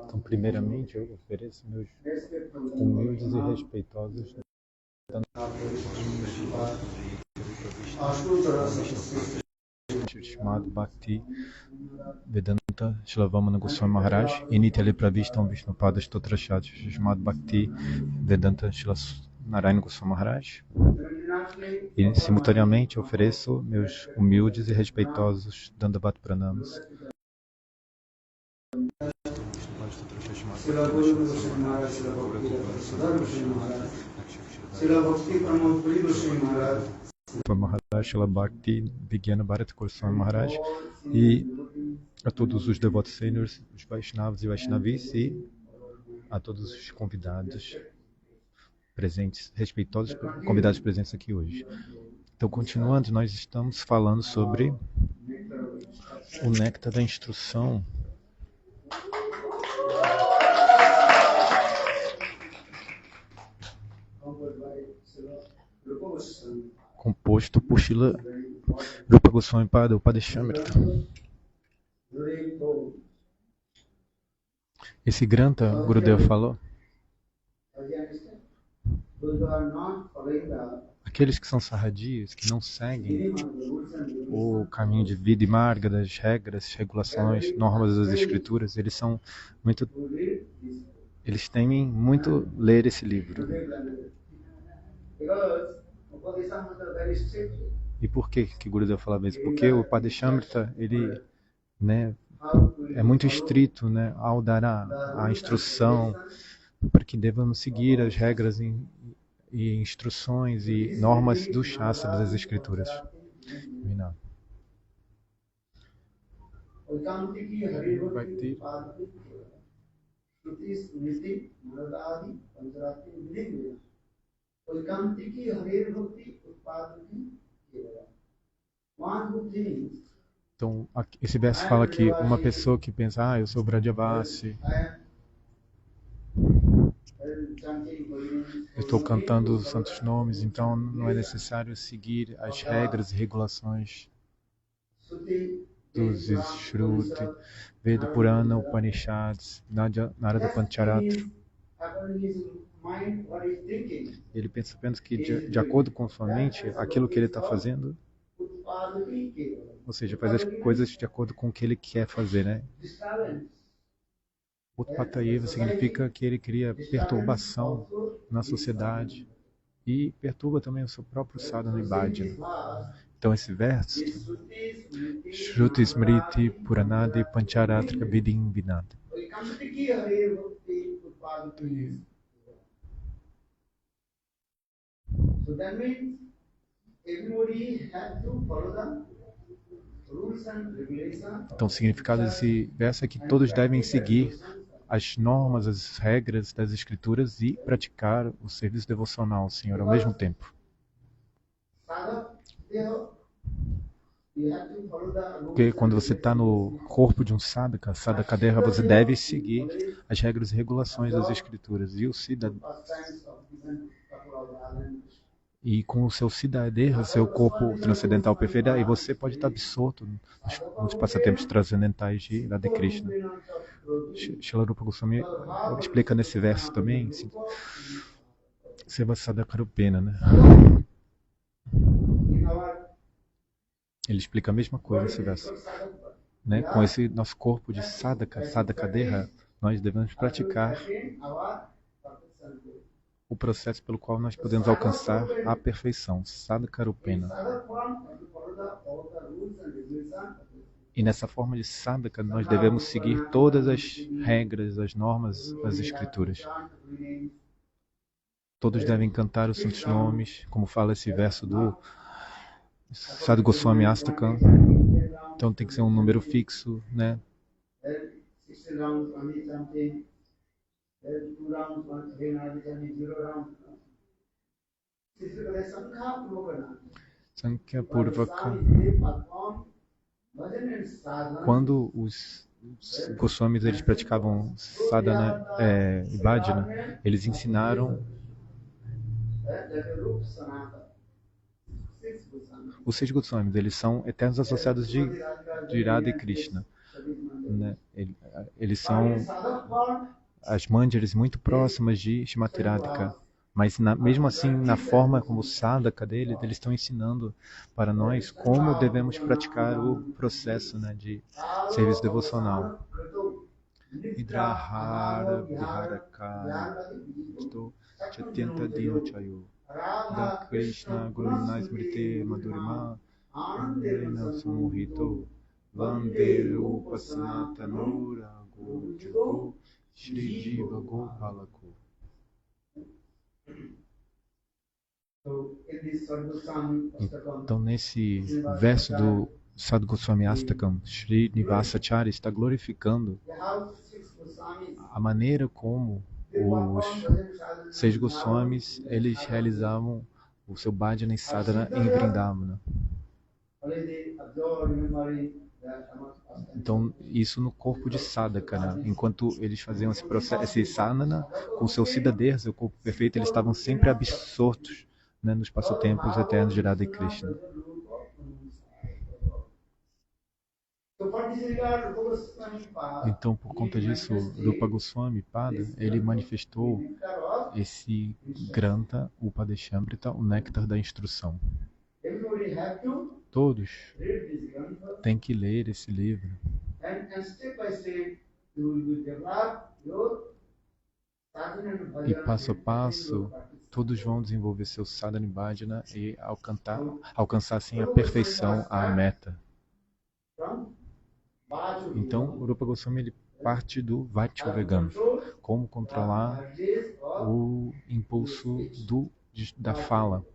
Então, primeiramente, eu ofereço meus humildes e respeitosos chamado Bhakti Vedanta Shilavamana Goswami Maharaj e Nitya Pravistam Vishnupada Stotrachat chamado Bhakti Vedanta Narayana Goswami Maharaj. E simultaneamente ofereço meus humildes e respeitosos Dandavat Pranamas Maharaj, Shila Bhakti Vigyana Bharat Goswami Maharaj e a todos os devotos sêniores, os Vaishnavas e Vaishnavis e a todos os convidados presentes, respeitosos convidados presentes aqui hoje. Então, continuando, nós estamos falando sobre o néctar da instrução composto por Srila Rupa Goswami Pada Upadeshamrita. Esse Granta, Gurudev falou, aqueles que são sarradias, que não seguem o caminho de vida e marga das regras, regulações, normas das escrituras, eles temem muito ler esse livro. E por que Gurudev falava isso? Porque o Padeshamrita, ele, é muito estrito, ao dar a instrução para que devamos seguir as regras e instruções e normas do Shastra, das escrituras. Vai ter Então, esse verso fala que uma pessoa que pensa, eu sou Vrajavasi, eu estou cantando os santos nomes, então não é necessário seguir as regras e regulações dos Shruti, Veda Purana, Upanishads, Narada Pancharatra. Ele pensa apenas que, de acordo com sua mente, aquilo que ele está fazendo, ou seja, faz as coisas de acordo com o que ele quer fazer, Utpatayeva significa que ele cria perturbação na sociedade e perturba também o seu próprio sadhana e bhajana. Então esse verso, Shruti Smriti Puranadi Pancharatra Vidim Vinad. Então o significado desse verso é que todos devem seguir as normas, as regras das escrituras e praticar o serviço devocional ao Senhor ao mesmo tempo. Porque quando você está no corpo de um sadhaka, sadhakadeha, você deve seguir as regras e regulações das escrituras. E com o seu siddhadeha, seu corpo transcendental perfeito, e você pode estar absorto nos passatempos transcendentais de Radha Krishna. Srila Rupa Goswami explica nesse verso também, Seva Sadakarupena, Ele explica a mesma coisa nesse verso. Com esse nosso corpo de sadhaka, sadhakadeha, nós devemos praticar o processo pelo qual nós podemos alcançar a perfeição, Sadakarupena. E nessa forma de sadhaka, nós devemos seguir todas as regras, as normas das escrituras. Todos devem cantar os santos nomes, como fala esse verso do Sadhu Goswami Astakam. Então tem que ser um número fixo, né? Sankhya Purvaka. Quando os Goswamis eles praticavam sadhana e bhajana, eles ensinaram os 6 Goswamis, eles são eternos associados de Radha e Krishna, né? Eles são as manjaris muito próximas de Shrimati Radhika, mas mesmo assim, na forma como sadhaka deles, eles estão ensinando para nós como devemos praticar o processo, né, de serviço devocional. Hidrahara Viharakaya Sto Chatyanta Dino Chayo Da Krishna Guruna Smriti Madhurima Nena Samurito Vande Rupa Sanatanura Gochago Shri Jiva Gopalaku. Então, nesse verso do Sadhu Goswami Astakam, Sri Nivasacharya está glorificando a maneira como os 6 Goswamis eles realizavam o seu bhajana e sadhana em Vrindavana. Então, isso no corpo de sadhaka, né? Enquanto eles faziam esse processo, esse sadhana, com o seu siddhadeha, seu corpo perfeito, eles estavam sempre absortos, né, nos passatempos eternos de Radha e Krishna. Então, por conta disso, Rupa Goswami Pada, ele manifestou esse Grantha Upadeshamrita, o néctar da instrução. Todos têm que ler esse livro. E passo a passo, todos vão desenvolver seu sadhana e bhajana e alcançar assim a perfeição, a meta. Então, o Rupa Goswami ele parte do Vaichyavegam, como controlar o impulso da fala.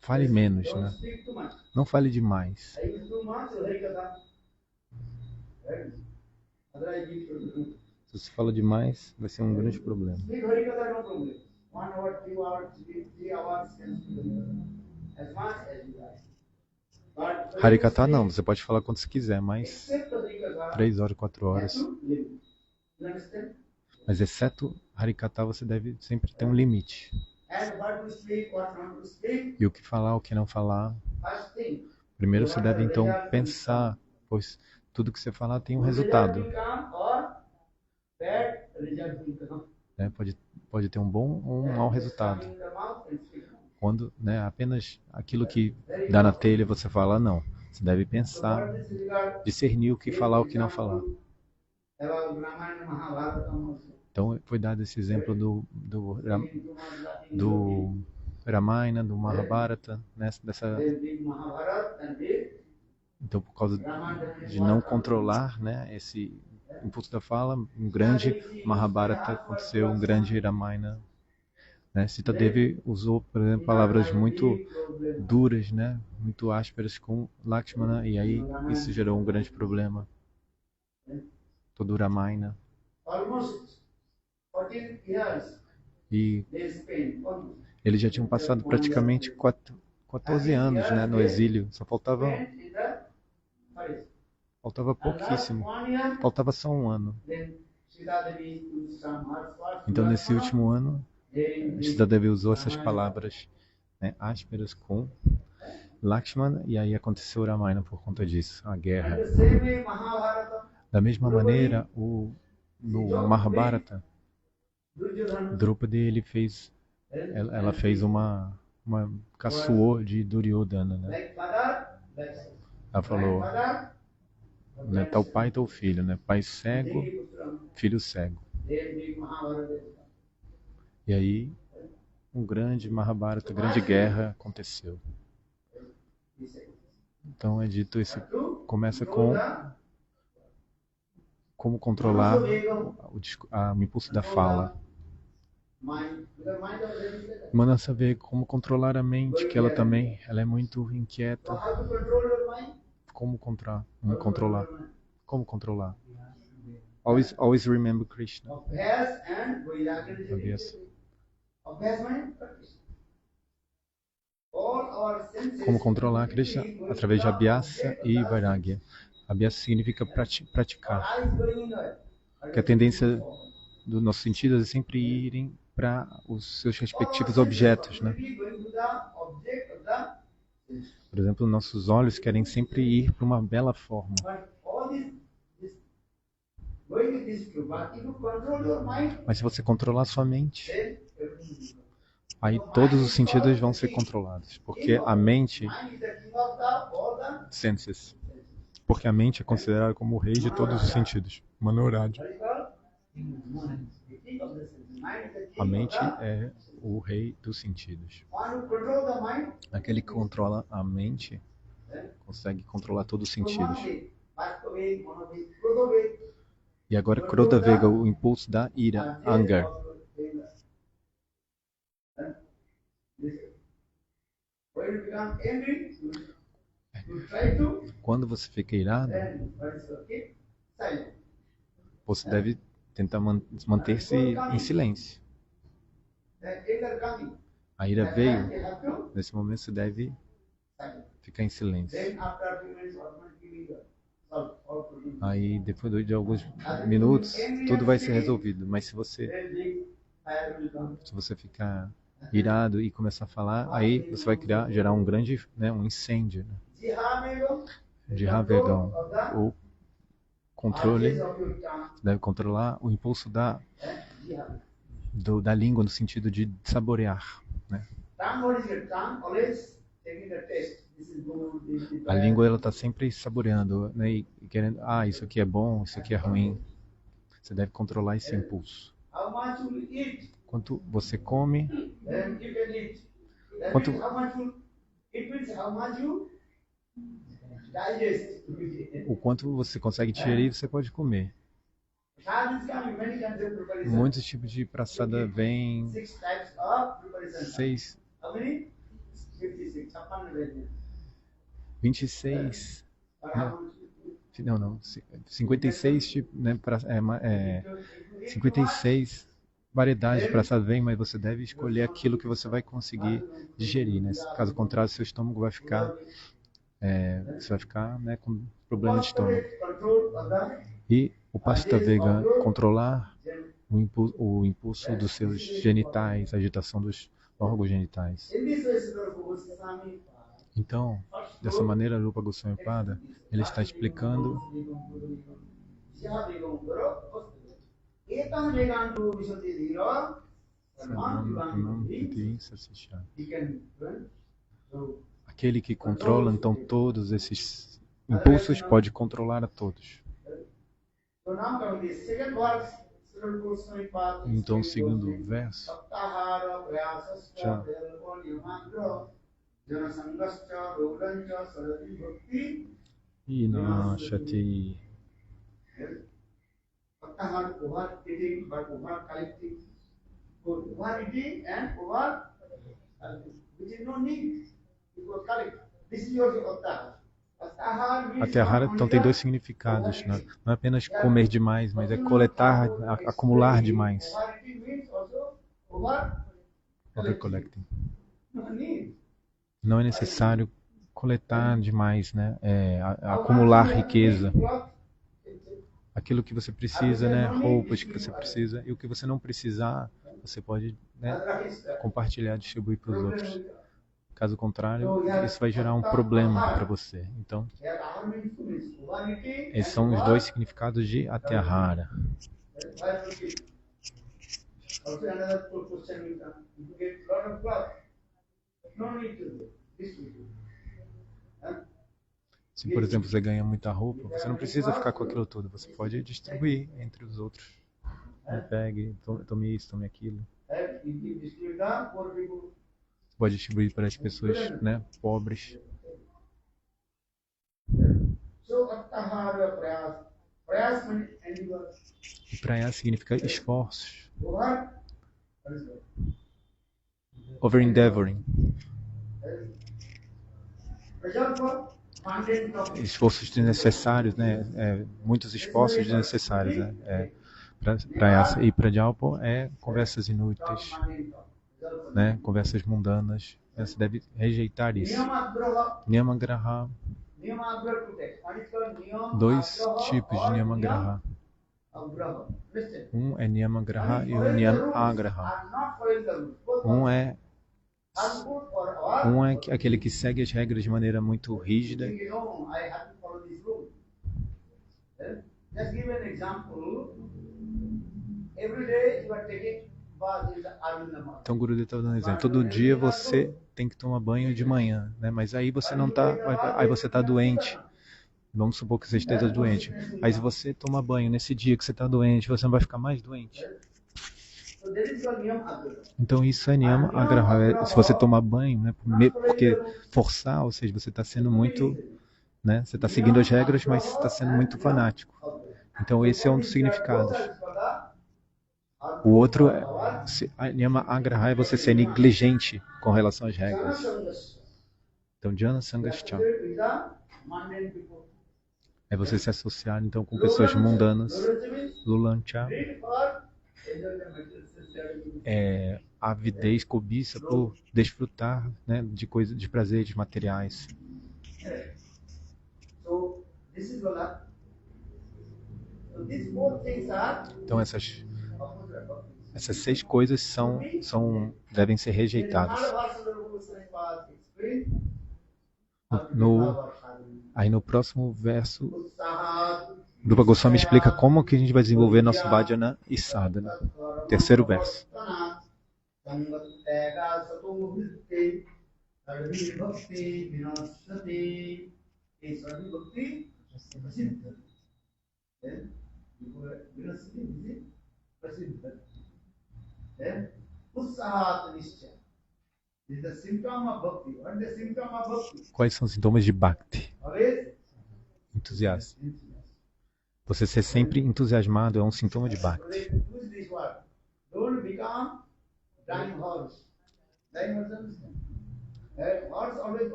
Fale menos, né? Não fale demais. Se você fala demais, vai ser um grande problema. Harikatha não, você pode falar quanto você quiser, mas 3 horas, 4 horas. Mas exceto Harikatha, você deve sempre ter um limite. E o que falar, o que não falar. Primeiro você deve então pensar, pois tudo que você falar tem um resultado. Pode ter um bom ou um mau resultado. Quando, né, apenas aquilo que dá na telha você fala, não. Você deve pensar, discernir o que falar e o que não falar. Então foi dado esse exemplo do Ramayana, do Mahabharata, né, então por causa de não controlar, né, esse impulso da fala, um grande Mahabharata aconteceu, um grande Ramayana. Né? Sita Devi usou, por exemplo, palavras muito duras, né? Muito ásperas com Lakshmana, e aí isso gerou um grande problema. Todo o Ramayana. E eles já tinham passado praticamente 14 anos, né, no exílio. Só faltava pouquíssimo. Faltava só um ano. Então, nesse último ano, Sita Devi usou essas palavras, né, ásperas com Lakshmana, e aí aconteceu o Ramayana por conta disso, a guerra. Da mesma maneira, no Mahabharata, Draupadi ela fez uma caçoou de Duryodhana, né? Ela falou, né, tal pai, tal filho, né? Pai cego, filho cego. E aí, um grande Mahabharata, grande guerra aconteceu. Então é dito isso, começa com como controlar o impulso da fala. Manasa vê como controlar a mente, que ela é muito inquieta. Como controlar? Como controlar? Always remember Krishna. Abhyasa. Como controlar Krishna? Através de Abhyasa e Vairagya. Abhyasa significa praticar. Que a tendência dos nossos sentidos é sempre irem para os seus respectivos objetos, né? Por exemplo, nossos olhos querem sempre ir para uma bela forma. Mas se você controlar sua mente, aí todos os sentidos vão ser controlados, porque a mente, senses, porque a mente é considerada como o rei de todos os sentidos, Manoradja. A mente é o rei dos sentidos. Aquele que controla a mente consegue controlar todos os sentidos. E agora Krodha Vega, o impulso da ira, anger. Quando você fica irado, você deve tentar manter-se em silêncio. A ira veio, nesse momento você deve ficar em silêncio. Aí depois de alguns minutos, tudo vai ser resolvido. Mas se você ficar irado e começar a falar, aí você vai gerar um grande, né, um incêndio, né? De Havegam, o controle, deve controlar o impulso da língua no sentido de saborear, né? A língua ela está sempre saboreando, né, e querendo, isso aqui é bom, isso aqui é ruim. Você deve controlar esse impulso. Quanto você come, o quanto você consegue digerir, você pode comer. Muitos tipos de praçada vêm. 26. Não. 56 tipos, né, 56 variedades de praçada vem, mas você deve escolher aquilo que você vai conseguir digerir, né? Caso contrário, seu estômago vai ficar, você vai ficar, né, com problema de estômago. E o Pasta Vega, controlar o impulso dos seus genitais, a agitação dos órgãos genitais. Então, dessa maneira, Rupa Goswami Pada, ele está explicando aquele que controla, então, todos esses impulsos pode controlar a todos. Então, segundo o verso, já Inashati. Atyahara, então, tem dois significados, né? Não é apenas comer demais, mas é coletar, acumular demais. Overcollecting. Não é necessário coletar demais, né? Acumular riqueza. Aquilo que você precisa, né? Roupas que você precisa, e o que você não precisar, você pode, né, compartilhar, distribuir para os outros. Caso contrário, isso vai gerar um problema para você. Então, esses são os dois significados de Atyahara. Se, por exemplo, você ganha muita roupa, você não precisa ficar com aquilo tudo. Você pode distribuir entre os outros. Pegue, tome isso, tome aquilo. Você pode distribuir para as pessoas, né, pobres. E prayas significa esforços. Over endeavoring. Esforços desnecessários, né? Muitos esforços desnecessários, né? Prayasa. E prajalpo é conversas inúteis, né? Conversas mundanas. Você deve rejeitar isso. Niyamagraha. Dois tipos de Niyamagraha. Um é Niyamagraha e o Niyamagraha. Um é aquele que segue as regras de maneira muito rígida. Então o Gurudeva está dando um exemplo. Todo dia você tem que tomar banho de manhã, né? Mas aí você não tá, aí você está doente. Vamos supor que você esteja doente. Aí se você tomar banho nesse dia que você está doente, você não vai ficar mais doente. Então isso é Niyama Agraha. Se você tomar banho, né? Porque forçar, ou seja, você está sendo muito, né? Você está seguindo as regras, mas está sendo muito fanático. Então esse é um dos significados. O outro é Niyama Agraha é você ser negligente com relação às regras. Então Jana Sangascha é você se associar então com pessoas mundanas. Lulancha é avidez, cobiça por desfrutar, né, de coisas, de prazeres materiais. Então essas 6 coisas devem ser rejeitadas. Aí no próximo verso, Rupa Goswami explica como que a gente vai desenvolver nosso bhajana e sadhana. Terceiro verso. Quais são os sintomas de Bhakti? Entusiasmo. Você ser sempre entusiasmado é um sintoma de Bhakti.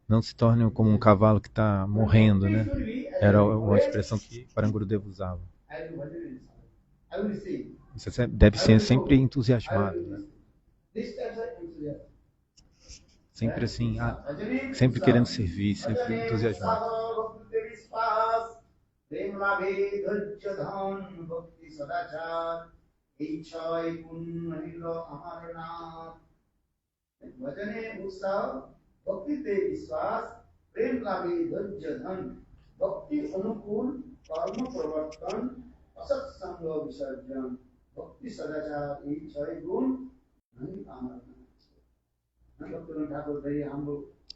Não se torne como um cavalo que está morrendo, né? Era uma expressão que Parangurudeva usava. Você deve ser sempre entusiasmado, né? Sempre assim, sempre querendo servir, sempre entusiasmado.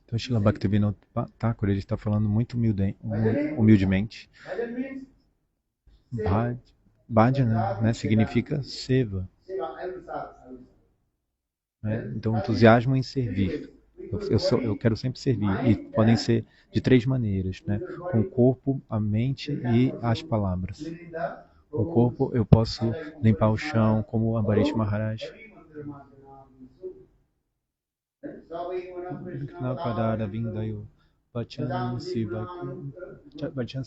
Então, Srila Bhaktivinoda Thakur, ele está falando muito humildemente. Bhajana, né, significa seva. Né? Então, entusiasmo em servir. Eu quero sempre servir. E podem ser de 3 maneiras, né? Com o corpo, a mente e as palavras. Com o corpo, eu posso limpar o chão, como Ambarish Maharaj. Padara Vindayo Vachansi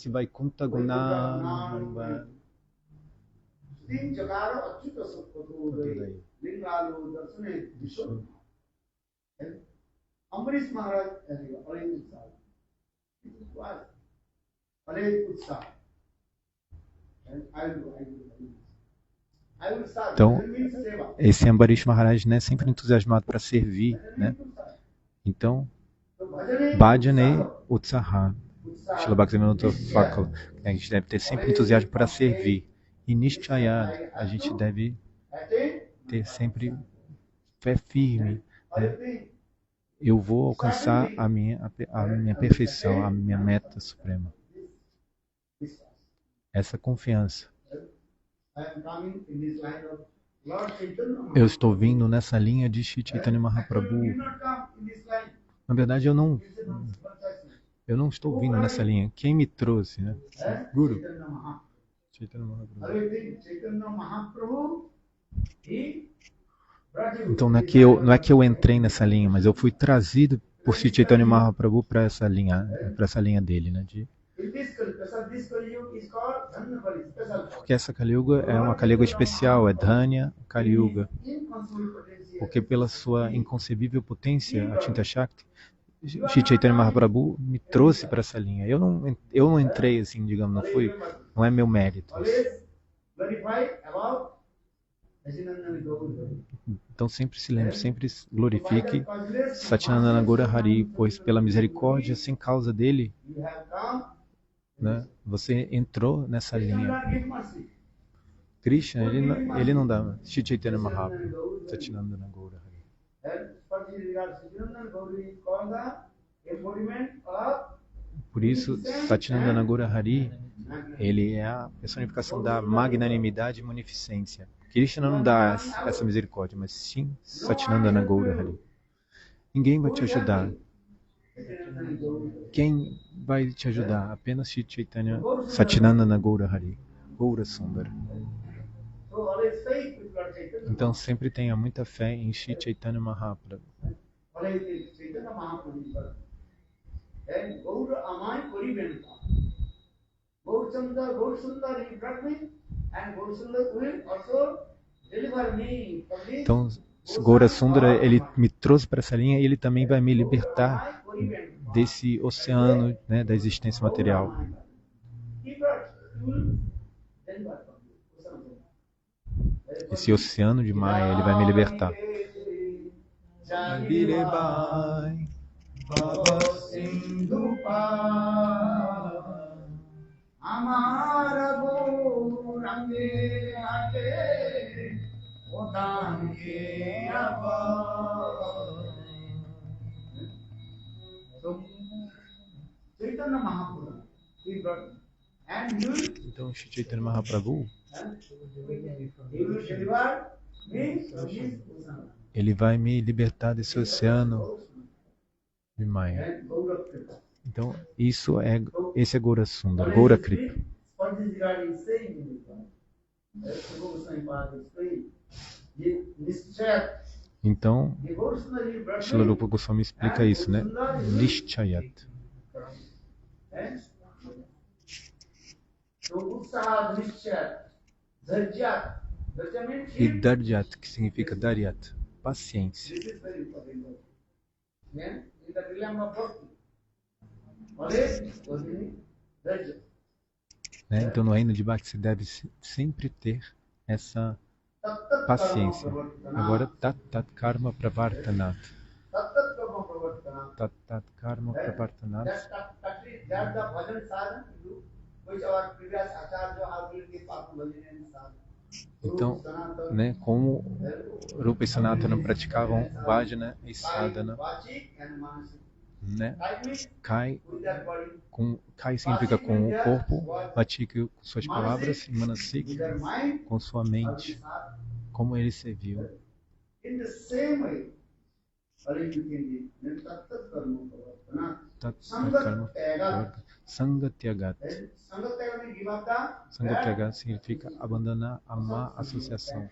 Vaikunta Guna. Ambarish Maharaj então, esse Ambarish Maharaj, né, sempre entusiasmado para servir, né? Então, Bhajane Utsaha, Srila Bhaktivinoda Thakur, a gente deve ter sempre entusiasmo para servir. E Nishchaya, a gente deve ter sempre fé firme, né? Eu vou alcançar a minha perfeição, a minha meta suprema. Essa confiança. Eu estou vindo nessa linha de Shri Chaitanya Mahaprabhu. Na verdade, eu não Eu não estou vindo nessa linha. Quem me trouxe, né? Guru. Chaitanya Mahaprabhu. Então não é que eu entrei nessa linha, mas eu fui trazido por Sri Chaitanya Mahaprabhu para essa linha dele, né? Porque essa Kali Yuga é uma Kali Yuga especial, é Dhanya Kali Yuga. Porque pela sua inconcebível potência, a Tinta Shakti, Sri Chaitanya Mahaprabhu me trouxe para essa linha. Eu não entrei assim, digamos, não é meu mérito. Então sempre se lembre, sempre glorifique Satyanandana Gaura Hari, pois pela misericórdia, sem causa dele, né, você entrou nessa linha. Krishna, ele não dá. Shri Chaitanya Mahaprabhu, Satyanandana Gaura Hari. Por isso, Satyanandana Gaura Hari, ele é a personificação da magnanimidade e munificência. Krishna não dá essa misericórdia, mas sim Satyanandana Gaura Hari. Ninguém vai te ajudar. Quem vai te ajudar? Apenas Shri Chaitanya Satyanandana Gaura Hari, Gaura Sundara. Então sempre tenha muita fé em Shri Chaitanya Mahaprabhu. Então, Gaura Sundara, ele me trouxe para essa linha e ele também vai me libertar desse oceano, né, da existência material. Esse oceano de Maya, ele vai me libertar. Então, Shri Chaitanya Mahaprabhu, ele vai me libertar desse oceano de Maya. Então, esse é Gaura Sundara, Gaura Kripa. Então, Srila Rupa Goswami explica isso, né? Nishchayat. E Daryat, que significa Daryat, paciência. Né? Então, no reino de Bhakti, você deve sempre ter essa paciência. Agora, Tat Karma Pravartanat. Tat Karma Pravartanat. Então, né, como Rupa e Sanatana praticavam Bhajana e Sadhana, né, Kai significa com o corpo, Vatika com suas palavras, e Manasik com sua mente, como ele serviu. Sangatyagat. Sangatyagat significa abandonar a má associação.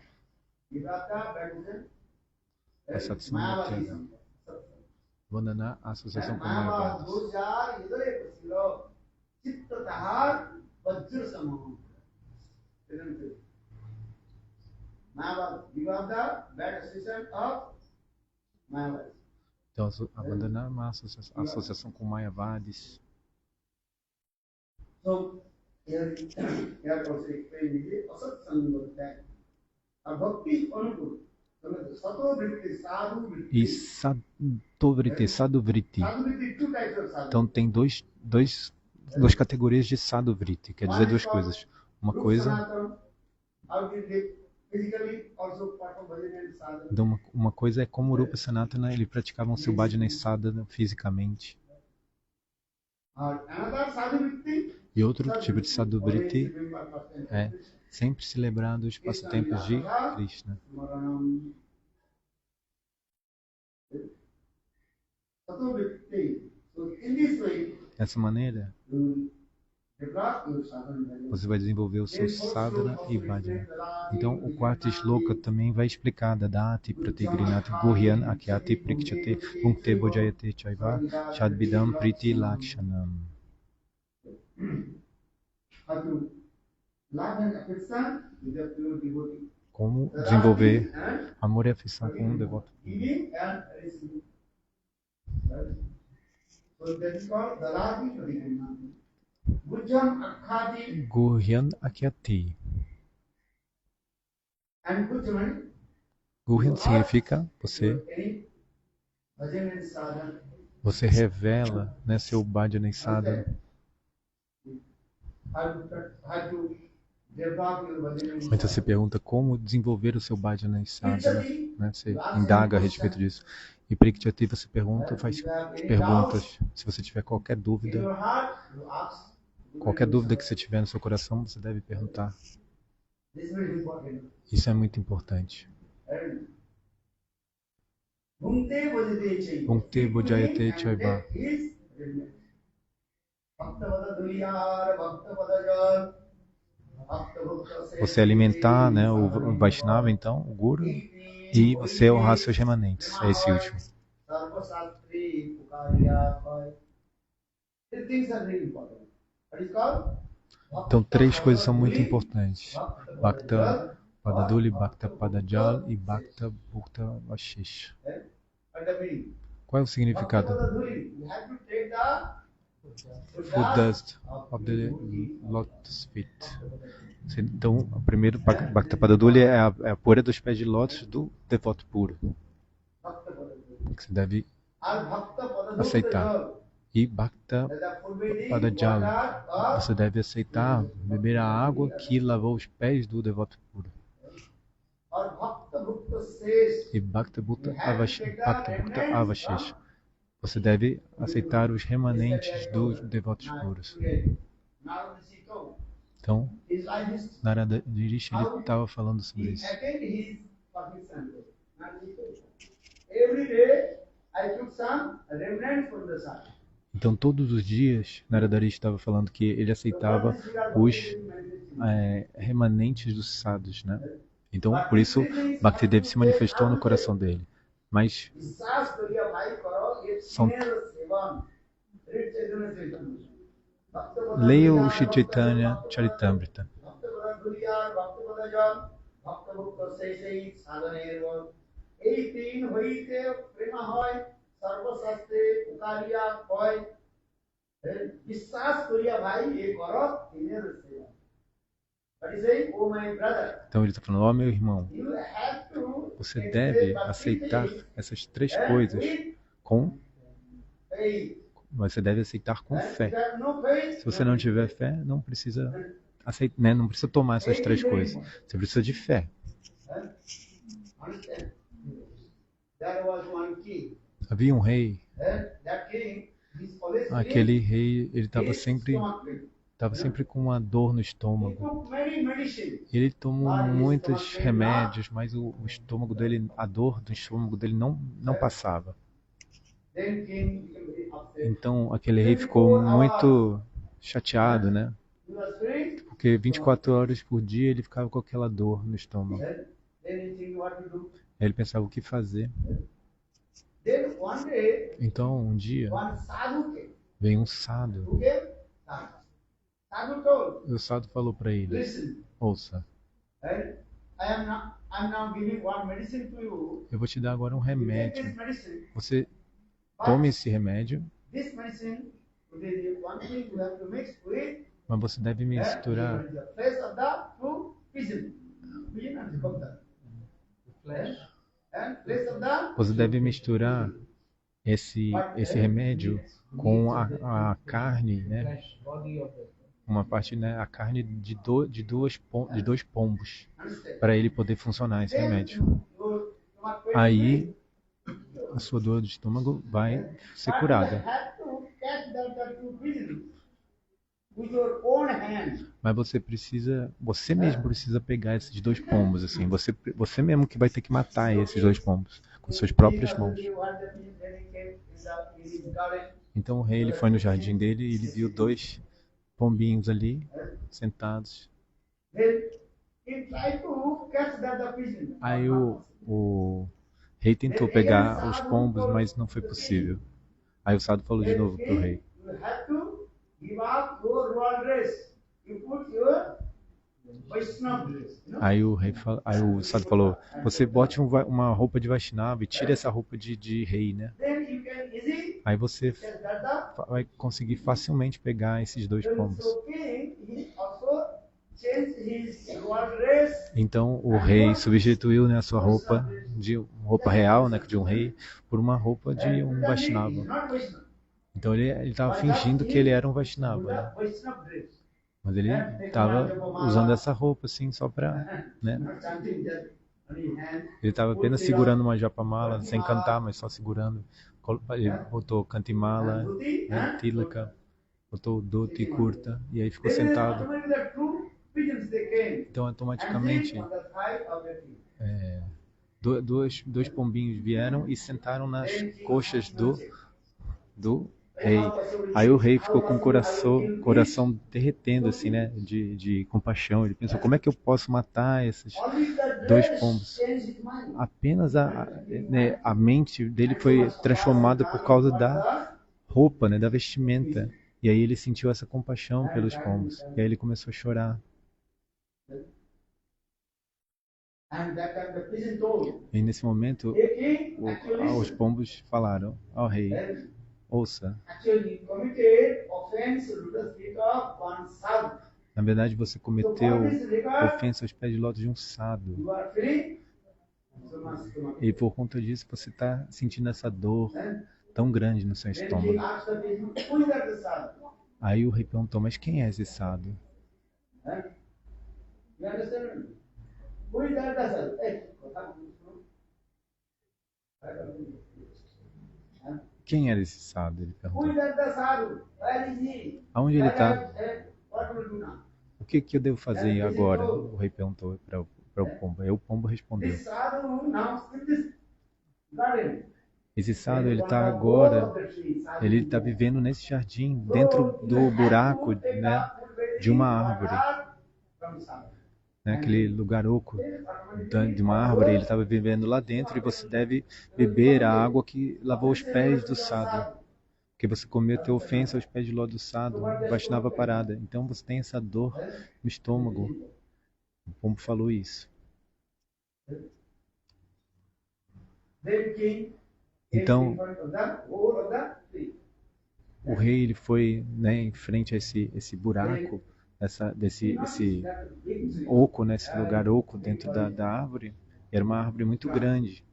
A Satsangatiyagat. Abandonar a associação com Mayavadas. Então, abandonar uma associação com Mayavadis. E Satovritti, Sadhuvriti. Então tem duas categorias de Sadhuvriti, quer dizer duas coisas. Uma coisa... Então, uma coisa é como Rupa Sanatana, ele praticavam seu bhajana e sadhana fisicamente. E outro tipo de Sadhuvriti é sempre se lembrar dos passatempos de Krishna. Dessa maneira, você vai desenvolver o seu sadhana e bhajana. Então, o quarto shloka também vai explicar Dadati pratigrinat guhyan akyati prikchate punkte bojayate chaiva shadbidam priti lakshanam. Como desenvolver amor e afeição com um devoto. Guhyan akyati. Guhyan significa você revela, né, seu bhajana e sadhana. Então você pergunta como desenvolver o seu bhajana e sadhana, né? Você indaga a respeito disso. E Prikchati você pergunta, faz perguntas. Se você tiver qualquer dúvida que você tiver no seu coração, você deve perguntar. Isso é muito importante. Punkte bojayate chaiva. Você alimentar, né, o Vaishnava, então, o Guru, e você honrar seus remanentes. É esse último. Então, 3 coisas são muito importantes. Bhakta Padaduli, Bhakta Padajal e Bhakta Bhukta Vashisha. Qual é o significado? Food dust of the lotus feet. Então, o primeiro Bhakta Padaduli é a poeira dos pés de lótus do devoto puro, que você deve aceitar. E Bhakta Padajala, você deve aceitar beber a água que lavou os pés do devoto puro. E Bhakta Bhukta Avashesha, você deve aceitar os remanentes dos devotos puros. Então, Narada Rishi estava falando sobre isso. Então, todos os dias, Narada Rishi estava falando que ele aceitava os remanentes dos sadhus, né? Então, por isso, Bhaktidev se manifestou no coração dele. Mas leia o Shri Chaitanya Charitamrita. Então ele está falando, ó meu irmão, você deve aceitar essas 3 coisas com... Você deve aceitar com fé. Se você não tiver fé, não precisa aceitar, né? Não precisa tomar essas 3 coisas. Você precisa de fé. Havia um rei. Aquele rei, ele estava sempre com uma dor no estômago. Ele tomou muitos remédios, mas o estômago dele, a dor do estômago dele não passava. Então aquele rei ficou muito chateado, né? Porque 24 horas por dia ele ficava com aquela dor no estômago. Aí ele pensava o que fazer. Então um dia veio um sadhu. E o sadhu falou para ele: ouça, eu vou te dar agora um remédio. Você tome esse remédio, mas você deve misturar. Você deve misturar esse remédio com a carne, né? Uma parte, né? A carne de 2 pombos, para ele poder funcionar esse remédio. Aí a sua dor de estômago vai ser curada. Mas você mesmo precisa pegar esses 2 pombos, assim. Você mesmo que vai ter que matar esses 2 pombos com suas próprias mãos. Então o rei ele foi no jardim dele e ele viu dois pombinhos ali sentados. Aí o rei tentou pegar os pombos, mas não foi possível. Aí o sadhu falou de novo pro rei. Aí o sadhu falou: você bote uma roupa de Vaishnava e tire essa roupa de rei, né? Aí você vai conseguir facilmente pegar esses dois pombos. Então o rei substituiu, né, a sua roupa de roupa real, né, de um rei, por uma roupa de um Vaishnava. Então ele estava fingindo que ele era um Vaishnava, né? Mas ele estava usando essa roupa assim só para, né? Ele estava apenas segurando uma japamala, sem cantar, mas só segurando. Ele botou cantimala, né, tilaka, botou dhoti curta e aí ficou sentado. Então automaticamente dois pombinhos vieram e sentaram nas coxas do rei. Aí o rei ficou com o coração derretendo, assim, né, de compaixão. Ele pensou: como é que eu posso matar esses dois pombos? Apenas né, a mente dele foi transformada por causa da roupa, né, da vestimenta. E aí ele sentiu essa compaixão pelos pombos. E aí ele começou a chorar. E nesse momento, os pombos falaram ao rei: ouça, na verdade você cometeu ofensa aos pés de lótus de um sadhu. E por conta disso você está sentindo essa dor tão grande no seu estômago. Aí o rei perguntou: mas quem é esse sadhu? Quem era esse sadhu? Ele perguntou. Aonde ele está? O que eu devo fazer agora? O rei perguntou para o pombo. Aí o pombo respondeu: esse sadhu, ele está agora, ele está vivendo nesse jardim, dentro do buraco, né, de uma árvore. Né, aquele lugar oco de uma árvore, ele estava vivendo lá dentro e você deve beber a água que lavou os pés do sadhu. Porque você cometeu ofensa aos pés de ló do sadhu, Vaishnava parada. Então você tem essa dor no estômago. O pombo falou isso. Então, o rei ele foi, né, em frente a esse buraco, esse oco, né, esse lugar oco dentro da árvore. Era uma árvore muito grande.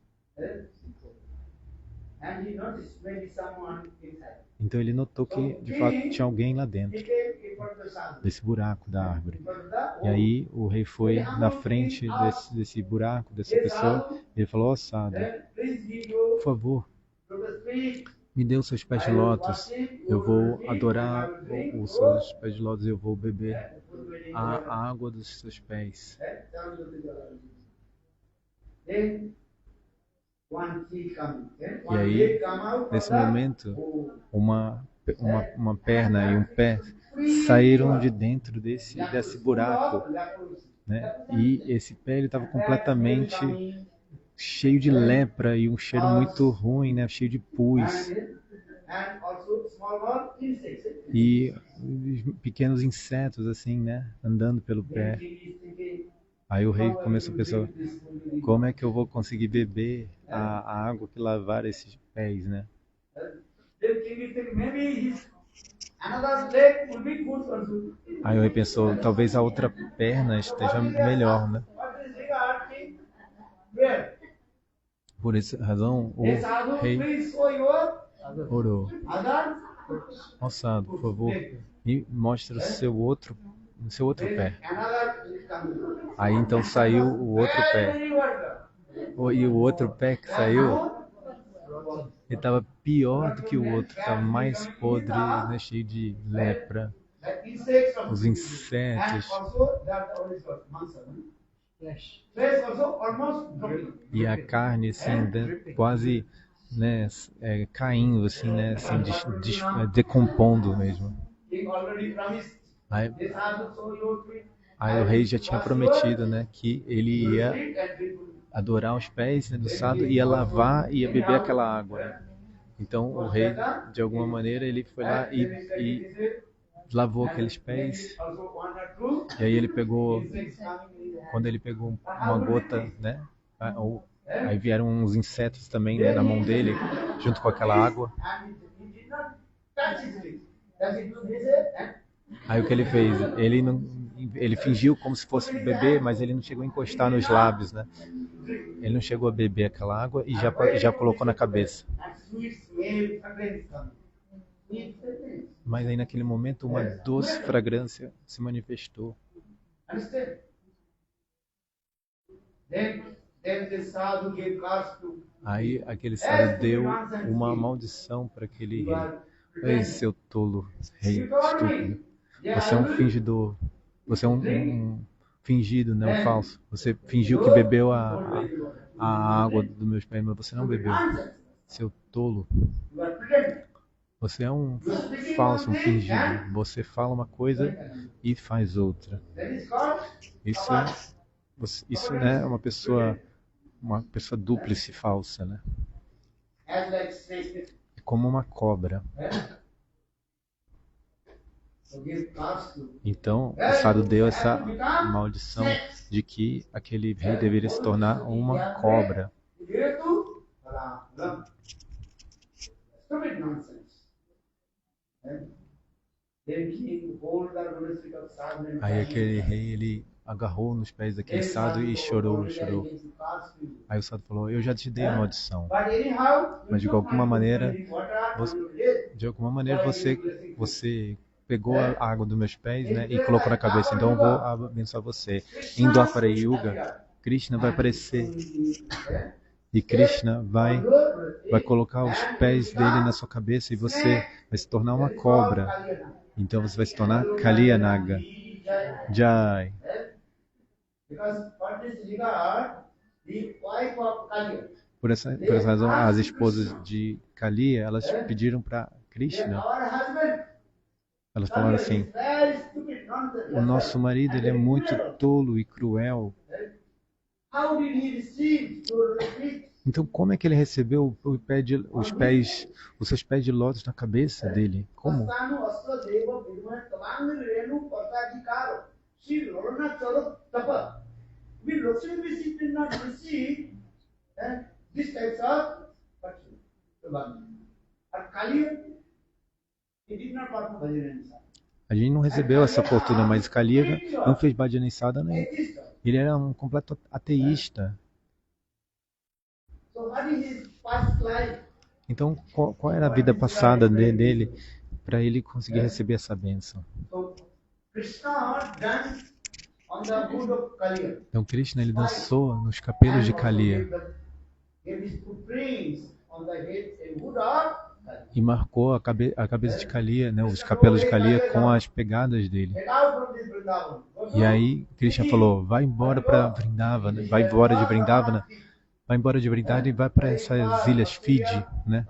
Então ele notou que de fato tinha alguém lá dentro desse buraco da árvore. E aí o rei foi na frente desse buraco, dessa pessoa, e ele falou: ó sadhu, por favor, me dê os seus pés de lótus, eu vou adorar os seus pés de lótus, eu vou beber a água dos seus pés. E aí, nesse momento, uma perna e um pé saíram de dentro desse buraco, né? E esse pé ele estava completamente cheio de lepra e um cheiro muito ruim, né? Cheio de pus. E pequenos insetos assim, né? Andando pelo pé. Aí o rei começou a pensar: como é que eu vou conseguir beber a água que lavar esses pés, né? Aí o rei pensou: talvez a outra perna esteja melhor, né? Por essa razão, o rei orou: ó sadhu, por favor, me mostre o seu outro pé. Aí então saiu o outro pé. E o outro pé que saiu, ele estava pior do que o outro, estava mais podre, né, cheio de lepra, os insetos. E a carne assim, quase né, caindo, assim, né, assim, decompondo mesmo. Aí, aí o rei já tinha prometido, né, que ele ia adorar os pés, né, do sado, ia lavar e ia beber aquela água, né? Então o rei, de alguma maneira, ele foi lá e lavou aqueles pés. E aí ele pegou, quando ele pegou uma gota, né? Aí vieram uns insetos também, né, na mão dele, junto com aquela água. Aí o que ele fez? Ele fingiu como se fosse beber, mas ele não chegou a encostar nos lábios, né? Ele não chegou a beber aquela água e já colocou na cabeça. Mas aí naquele momento uma doce fragrância se manifestou. Aí aquele sábio deu uma maldição para aquele rei. Ei, seu tolo, rei estúpido. Você é um fingidor. Você é um fingido, né? Um falso. Você fingiu que bebeu a água dos meus pés, mas você não bebeu. Seu tolo. Você é um falso, um fingido. Você fala uma coisa e faz outra. Isso né, é uma pessoa dúplice falsa, né? É como uma cobra. Então, o Sado deu essa maldição de que aquele rei deveria se tornar uma cobra. Aí aquele rei, ele agarrou nos pés daquele Sado e chorou. Aí o Sado falou, eu já te dei a maldição, mas de alguma maneira você pegou a água dos meus pés, né, e colocou na cabeça, então eu vou abençoar você. Em Dwapara Yuga, Krishna vai aparecer e Krishna vai colocar os pés dele na sua cabeça e você vai se tornar uma cobra. Então você vai se tornar Kaliyanaga. Jai. Por essa razão, as esposas de Kaliya, elas pediram para Krishna, elas falaram assim, o nosso marido ele é muito tolo e cruel. Então como é que ele recebeu os seus pés de lótus na cabeça dele? Como? A gente não recebeu essa fortuna, mas Kaliya não fez bhajan sadhana, né? Ele era um completo ateísta. Então, qual era a vida passada dele para ele conseguir receber essa bênção? Então, Krishna ele dançou nos cabelos de Kaliya e marcou a cabeça de Kaliya, né, os cabelos de Kaliya com as pegadas dele. E aí Krishna falou, vai embora para Vrindavana, vai embora de Vrindavana e vai para essas ilhas Fiji, né?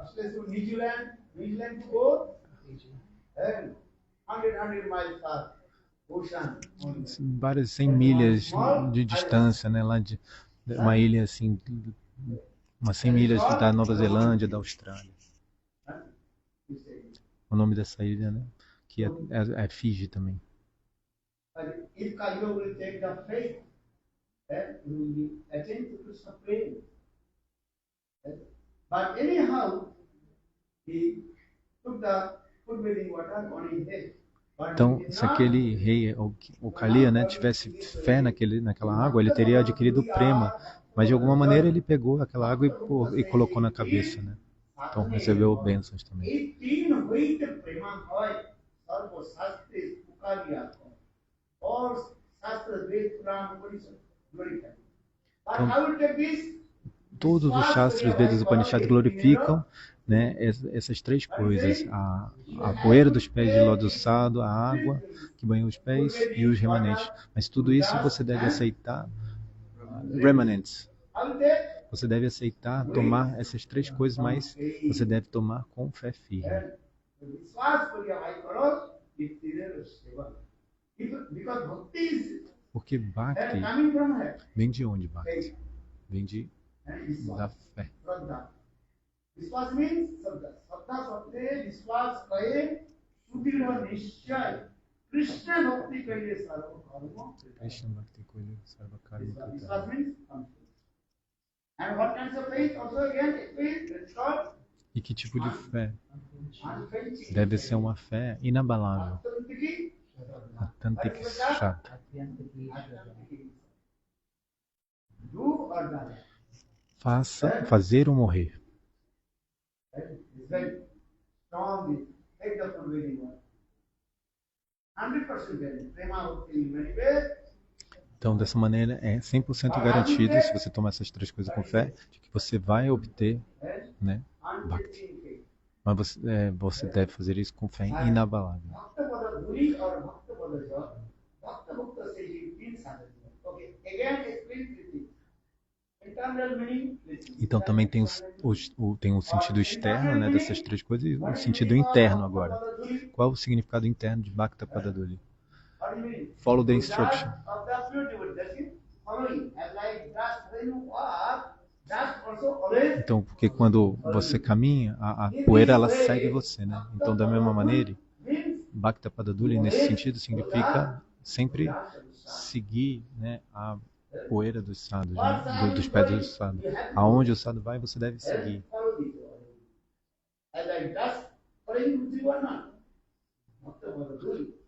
Várias 100 milhas de distância, né? Lá de uma ilha assim, umas 100 milhas da Nova Zelândia, da Austrália. O nome dessa ilha, né? Que é Fiji também. Então, se aquele rei, o Kaliya, né, tivesse fé naquela água, ele teria adquirido prema. Mas de alguma maneira ele pegou aquela água e colocou na cabeça, né? Então recebeu bênçãos também. Então, todos os Shastras, Vedas e Upanishads glorificam, né, essas três coisas, a poeira dos pés de lodo sado, a água que banha os pés e os remanentes. Mas tudo isso você deve aceitar remanentes. Você deve aceitar tomar essas três coisas, mas você deve tomar com fé firme. Porque Bhakti vem de onde, Bhakti? Vem da fé. Vishwas means Sabda. Sabda Sabde, Vishwas Kaye, Sudhira Nishchay. Krishna Bhakti Kaye Sarva Karma. Krishna Bhakti Kaye Sarva Karma. Vishwas means confidence. And what kinds of faith also again it means it's called. E que tipo de fé? Deve ser uma fé inabalável. Atantik Shata. Fazer ou morrer. Então, dessa maneira, é 100% garantido, se você tomar essas três coisas com fé, de que você vai obter, né, Bhakti. Mas você deve fazer isso com fé inabalável. Então também tem o sentido externo, né, dessas três coisas e o sentido interno agora. Qual é o significado interno de Bhakta Padaduli? Follow the instruction. Então, porque quando você caminha, a poeira ela segue você, né? Então, da mesma maneira, Bhakta Padaduli nesse sentido significa sempre seguir, né, a poeira dos sadhus, né? Dos pés dos sadhus. Aonde o sadhu vai, você deve seguir.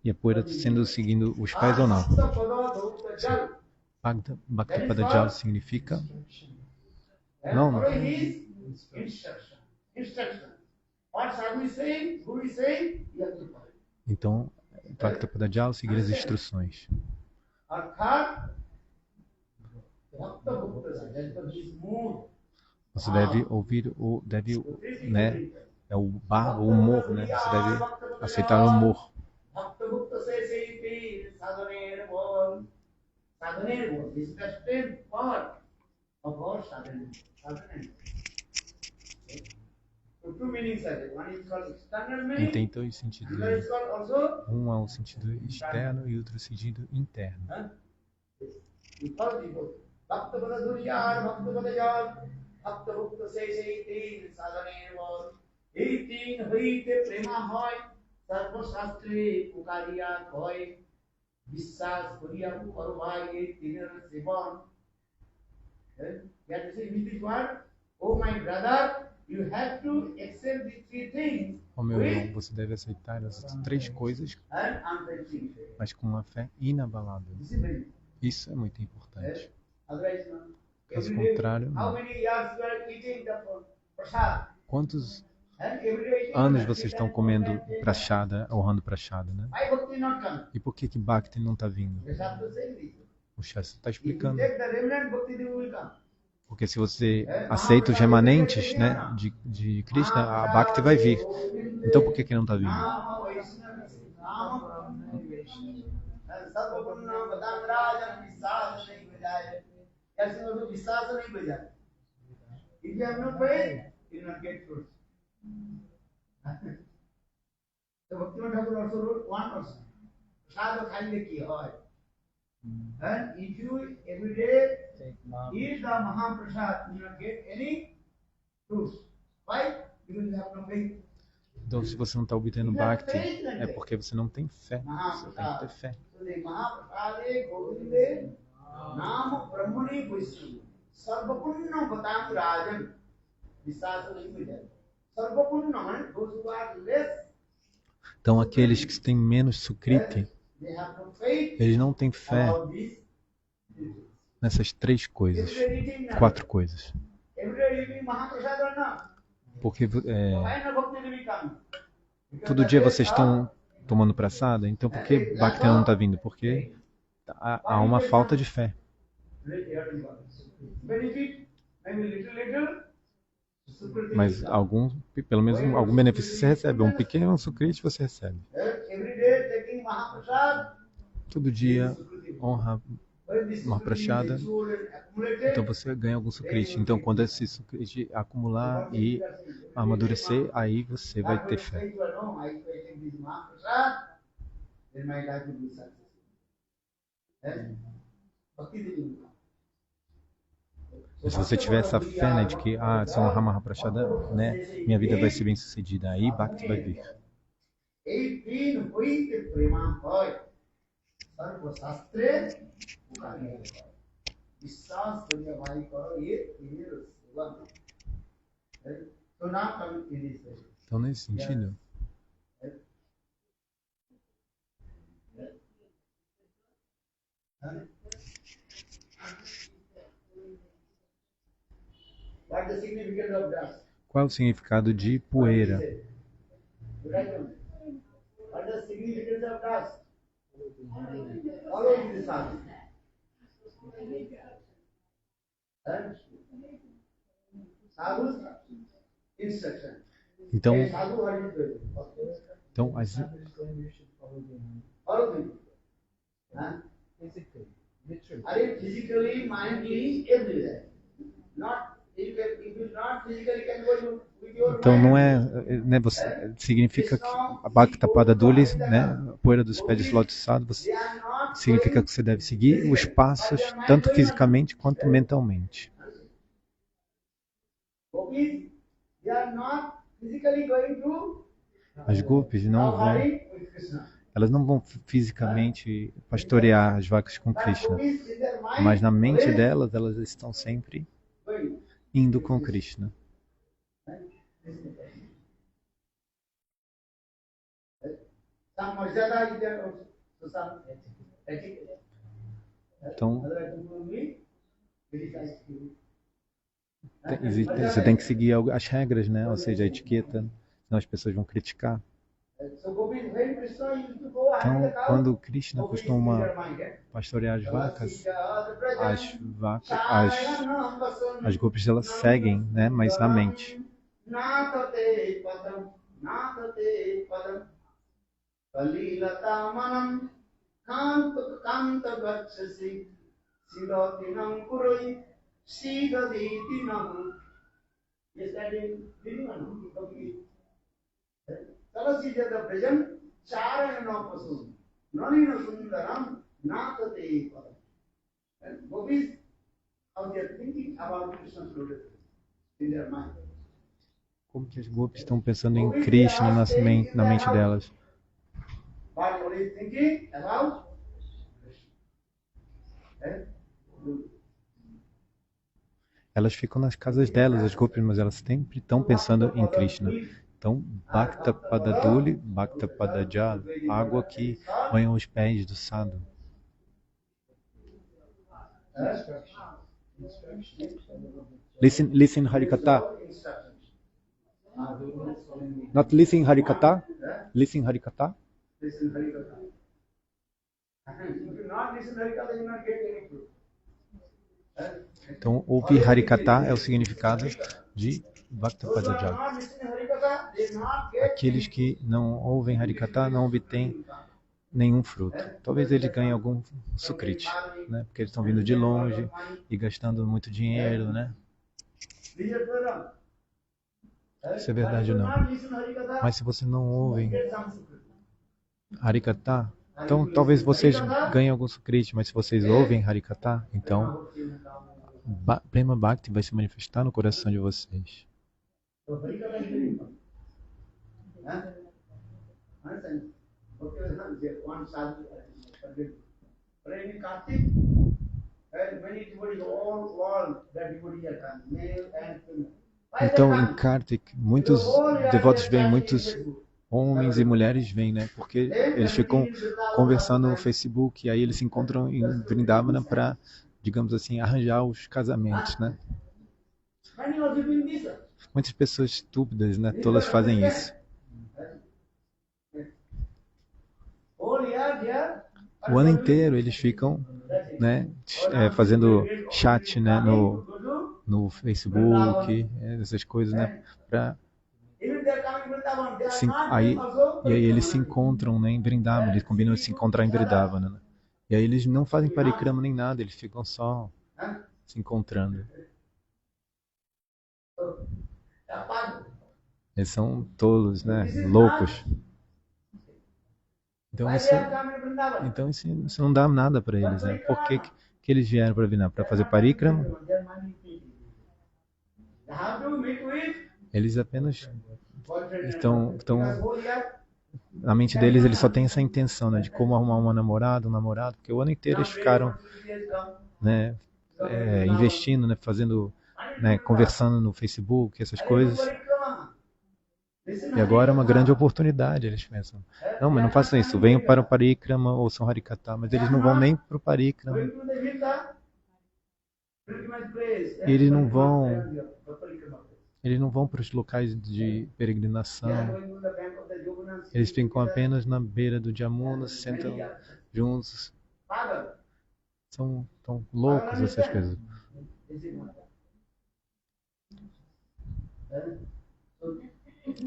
E a poeira seguindo os pés ou não? Bhakta Padajal significa... Não. Então, Bhakta Padajal seguir as instruções. Você deve ouvir né, é o humor, né? Você deve aceitar o humor. E tem dois sentidos. Um é o sentido externo e outro sentido interno. Oh, meu irmão, você deve aceitar essas três coisas, mas com uma fé inabalável. Isso é muito importante. Caso contrário, não. Quantos anos vocês estão comendo prashada, honrando prashada, né? E por que Bhakti não está vindo? O Shastra está explicando. Porque se você aceita os remanentes, né, de Krishna, a Bhakti vai vir. Então por que não está vindo? And if you every day eat the Mahaprasad, you not get any fruits. Why? Because you have no faith. Então, se você não está obtendo Bhakti, é porque você não tem fé. Você tem que ter fé. Então, aqueles que têm menos Sukriti, eles não têm fé nessas três coisas, quatro coisas. Porque todo dia vocês estão tomando prasada, então por que Bhakti não está vindo? Porque há uma falta de fé. Mas pelo menos algum benefício você recebe, um pequeno Sukriti você recebe. Todo dia honra when this Mahaprasada, Sukriti is accumulated, então você ganha algum Sukriti. Então quando esse Sukriti acumular e amadurecer, aí você vai ter fé. No, I take this Mahaprasad, then my life will be successful. Bhakti Devi. Se você tiver essa fé, né, de que se eu honrar Mahaprasada, né, minha vida vai ser bem sucedida, aí Bhakti vai vir. 18 হইতে প্রেমা হয় সর্বশাস্ত্রে বিশ্বাস করিয়া ভাই করো এর সেবা। So now coming in this way. Então nesse sentido, What is the significance of dust? qual é o significado de poeira? What is the significance of dust? Follow the sadhu. Sadhu's instruction. Então, Sadhu, what is doing? então Follow him. Are you physically, mindly, everywhere? Not if you not physically can go with your Então mind. não é, né, você, significa que a Bhakta Padaduli, né, a poeira dos pés deslotiçados, They are not significa que você deve seguir os passos tanto fisicamente quanto mentalmente. gopis, they are not physically going to As gopis não vão, Hari with Krishna. elas não vão fisicamente pastorear as vacas com But Krishna, gopis in their mind, mas na mente delas, elas estão sempre going. indo com Krishna. Some Maryada is there also. So some etiquette. Então, Otherwise, people will be criticized you. você tem que seguir as regras, né? Ou seja, a etiqueta, senão as pessoas vão criticar. So gopis, when Krishna used to go and Então, the cow, quando Krishna gopis in costuma their mind, pastorear as vacas, as vacas, as as gopis elas seguem, né? Mas na mente. Natate padam kalilata manam kanta gachasi sidatinam kuroi sidaditinam. Yes, that is Vinimanu. Talasija the present charayana pasun nanina sundaram natate padam. And gopis, how they are thinking about Krishna's lotus in their mind. Como que as gopis estão pensando em Krishna na mente delas? But what is thinking about Krishna? Elas ficam nas casas delas, as gopis, mas elas sempre estão pensando em Krishna. Então, Bhakta Padaduli, Bhakta Padajal, água que banha os pés do sadhu. Listen Harikatha. Not listen Harikatha. Listen Harikatha. Listen Harikatha. If you not listen Harikatha, you will not get any fruit. Então, ouvir Harikatha é o significado de Bhakta Padajal. Aqueles que não ouvem Harikatha não obtêm nenhum fruto. Talvez eles ganhem algum sukriti, né? Porque eles estão vindo de longe e gastando muito dinheiro, né? Isso é verdade ou não? Mas se você não ouve Harikatha, então talvez vocês ganhem algum sukriti, mas se vocês ouvem Harikatha, então Prema Bhakti vai se manifestar no coração de vocês. Então em Kartik, muitos devotos vêm, muitos homens e mulheres vêm, né? Porque eles ficam conversando no Facebook e aí eles se encontram em Vrindavana para, digamos assim, arranjar os casamentos, né? Muitas pessoas estúpidas, né? Todas fazem isso. O ano inteiro eles ficam, né, fazendo chat, né, no Facebook, essas coisas, né, e aí eles se encontram, né, em Vrindavana, eles combinam de se encontrar em Vrindavana, né? E aí eles não fazem parikrama nem nada, eles ficam só Huh? se encontrando. So, apart. Eles são tolos, né? This is Loucos. not Então why isso, they have come to Vrindavan. então isso não dá nada para eles, né? Por que eles vieram para Vrindavan? Para fazer parikrama? Their money people. They have to meet with Eles apenas boyfriend and estão, girlfriend. estão Because whole year, na mente deles eles só têm essa intenção, né? De como arrumar uma namorada, um namorado, porque o ano inteiro eles ficaram, né? Investindo, né? Fazendo, né? Conversando no Facebook, essas coisas. E agora é uma grande oportunidade, eles pensam. Não, mas não façam isso. Venham para o Parikrama ou São Harikata, mas eles não vão nem para o Parikrama. E eles não vão para os locais de peregrinação. Eles ficam apenas na beira do Jamuna, se sentam juntos. São tão loucos essas coisas.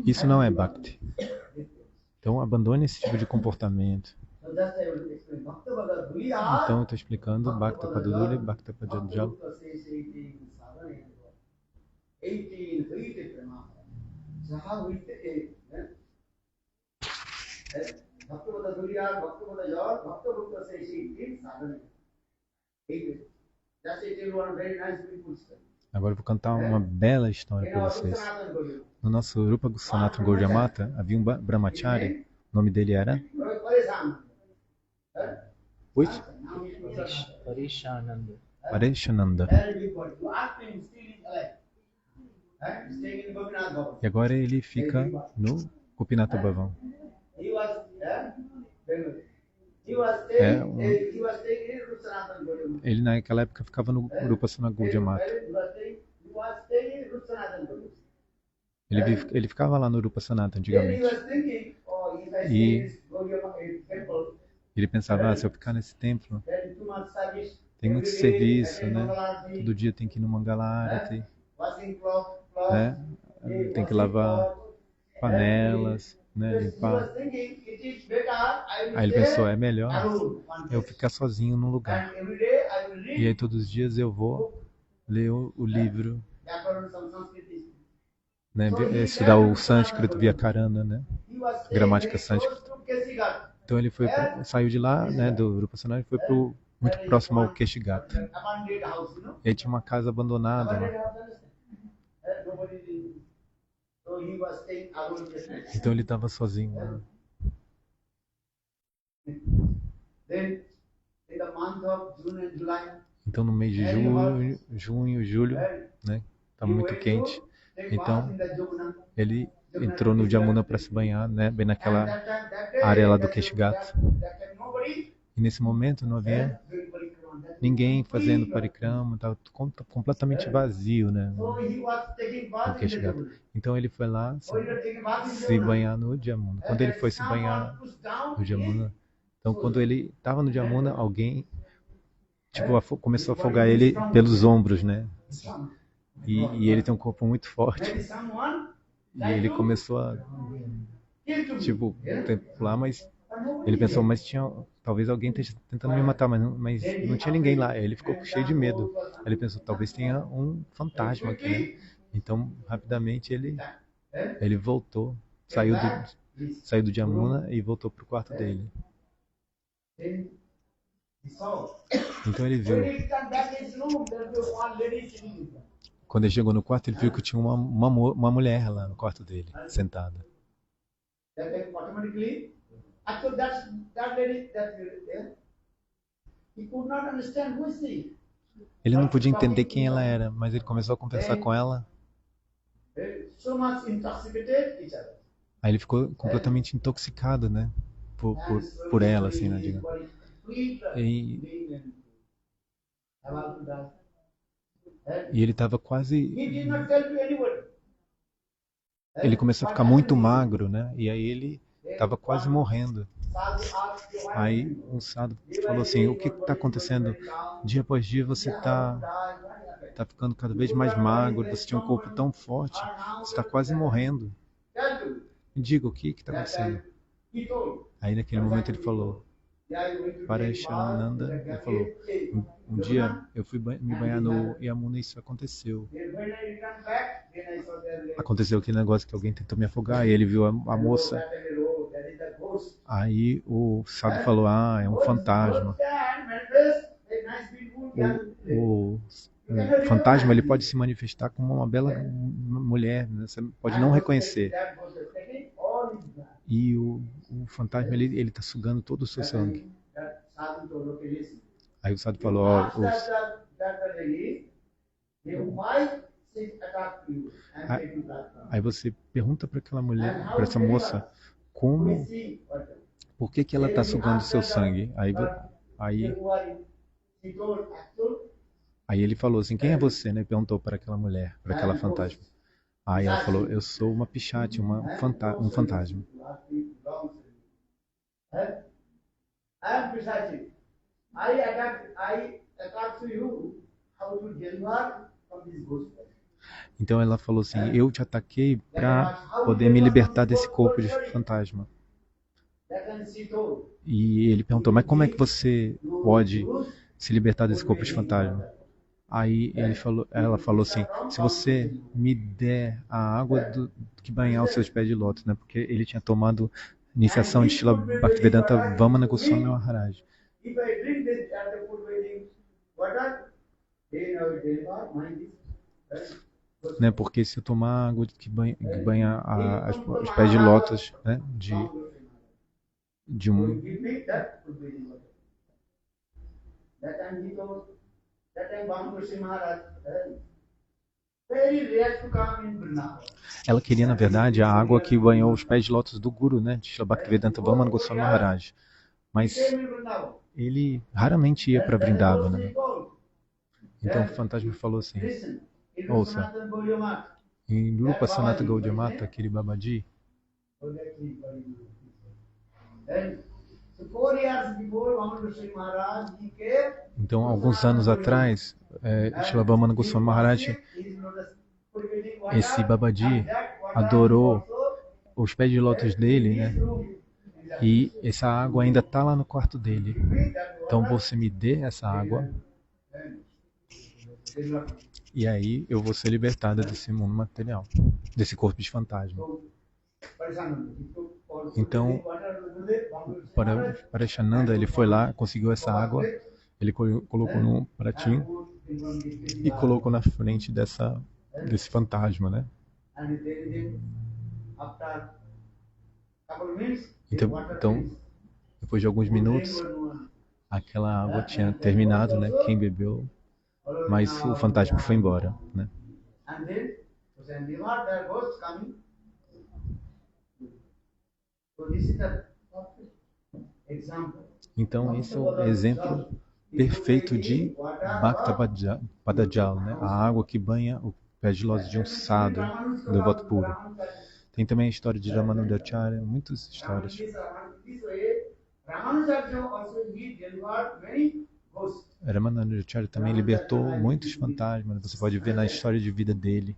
Isso não é Bhakti. Então abandone esse tipo de comportamento. Então eu estou explicando Bhakta Paduduli, Bhakta Padjal. Agora eu vou cantar uma bela história para vocês. No nosso Rupa Sanatana Gaudiya Mata havia um brahmachari, o nome dele era Pareshananda. E agora ele fica no Gopinatha Bhavan. Ele naquela época ficava no Rupa Sanatana Gaudiya Mata. Ele ficava lá no Rupa Sanatana antigamente. E ele pensava, se eu ficar nesse templo, tem muito serviço, né? Todo dia tem que ir no Mangala Arati, né? Tem que lavar panelas, né? Limpar. Aí ele pensou, é melhor eu ficar sozinho num lugar. E aí todos os dias eu vou ler o livro, né? Estudar o sânscrito, Vyakarana, né? Gramática sânscrita. Então ele saiu de lá, né? Do Rupa Sanatana e foi muito próximo ao Keshigata. E aí tinha uma casa abandonada lá. Então ele estava sozinho lá. Então no mês de junho, julho, né? Tá muito quente. Então ele entrou no Jamuna para se banhar, né? Bem naquela área lá do Keshigata. E nesse momento não havia ninguém fazendo parikrama, estava completamente vazio, né? No Keshigata. Então ele foi lá se banhar no Jamuna. Quando ele foi se banhar no Jamuna, então quando ele estava no Jamuna, alguém começou a afogar ele pelos ombros, né? E ele tem um corpo muito forte. E ele começou a pular, mas ele pensou, mas talvez alguém esteja tentando me matar, mas não tinha ninguém lá. Ele ficou cheio de medo. Ele pensou, talvez tenha um fantasma aqui, né? Então, rapidamente ele voltou, saiu do Jamuna e voltou para o quarto dele. Então ele viu. Quando ele chegou no quarto, ele viu que tinha uma mulher lá no quarto dele, sentada. Ele não podia entender quem ela era, mas ele começou a conversar com ela. Aí ele ficou completamente intoxicado, né? Por ela, assim, né? Digamos. E ele estava quase... Ele começou a ficar muito magro, né? E aí ele estava quase morrendo. Aí um sadhu falou assim, o que está acontecendo? Dia após dia você está ficando cada vez mais magro, você tinha um corpo tão forte, você está quase morrendo. Me diga, o que está acontecendo? Aí naquele momento ele falou, Parashananda, ele falou, um dia eu fui me banhar no Yamuna e isso aconteceu. Aconteceu aquele negócio que alguém tentou me afogar e ele viu a moça. Aí o sadhu falou, é um fantasma. O fantasma ele pode se manifestar como uma bela mulher, né? Você pode não reconhecer. E o fantasma ele está sugando todo o seu sangue. Aí o sadhu falou, aí você pergunta para aquela mulher, para essa moça, por que ela está sugando o seu sangue? Aí ele falou assim, quem é você, né? Perguntou para aquela mulher, para aquela fantasma. Aí ela falou, eu sou uma pichate, um fantasma. Então ela falou assim, eu te ataquei para poder me libertar desse corpo de fantasma. E ele perguntou, mas como é que você pode se libertar desse corpo de fantasma? Aí ela falou assim, se você me der a água que banhar os seus pés de lótus, né? Porque ele tinha tomado iniciação de Srila Bhaktivedanta Vamana Goswami Maharaj. Né? Porque se eu tomar água que banha os pés de lótus, né? De um... Ela queria, na verdade, a água que banhou os pés de lótus do Guru, né? De Srila Bhaktivedanta Vamana Goswami Maharaj. Mas ele raramente ia para Vrindavana, né? Então o fantasma falou assim, ouça, em Rupa Sanata Gaudiya Mata, aquele Babaji, então alguns anos atrás, Srila Vamana Goswami Maharaj, esse Babaji adorou os pés de lótus dele, né? E essa água ainda está lá no quarto dele. Então você me dê essa água e aí eu vou ser libertada desse mundo material, desse corpo de fantasma. Então, Parashananda, ele foi lá, conseguiu essa água, ele colocou num pratinho e colocou na frente desse fantasma, né? Então, depois de alguns minutos, aquela água tinha terminado, né? Quem bebeu, mas o fantasma foi embora, né? Então, esse é o exemplo perfeito de Bhakta Padajal, né? A água que banha o pé de lótus de um sadhu, devoto puro. Tem também a história de Ramanujacharya, muitas histórias. Ramanujacharya também libertou muitos fantasmas, você pode ver na história de vida dele.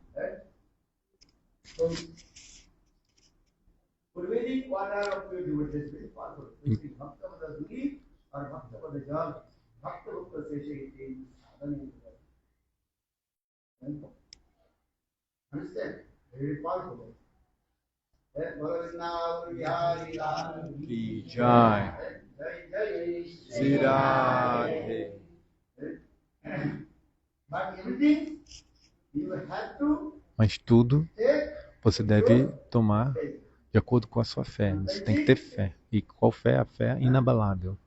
Jai Siradhe. Mas tudo você deve tomar de acordo com a sua fé. Você tem que ter fé. E qual fé? A fé inabalável.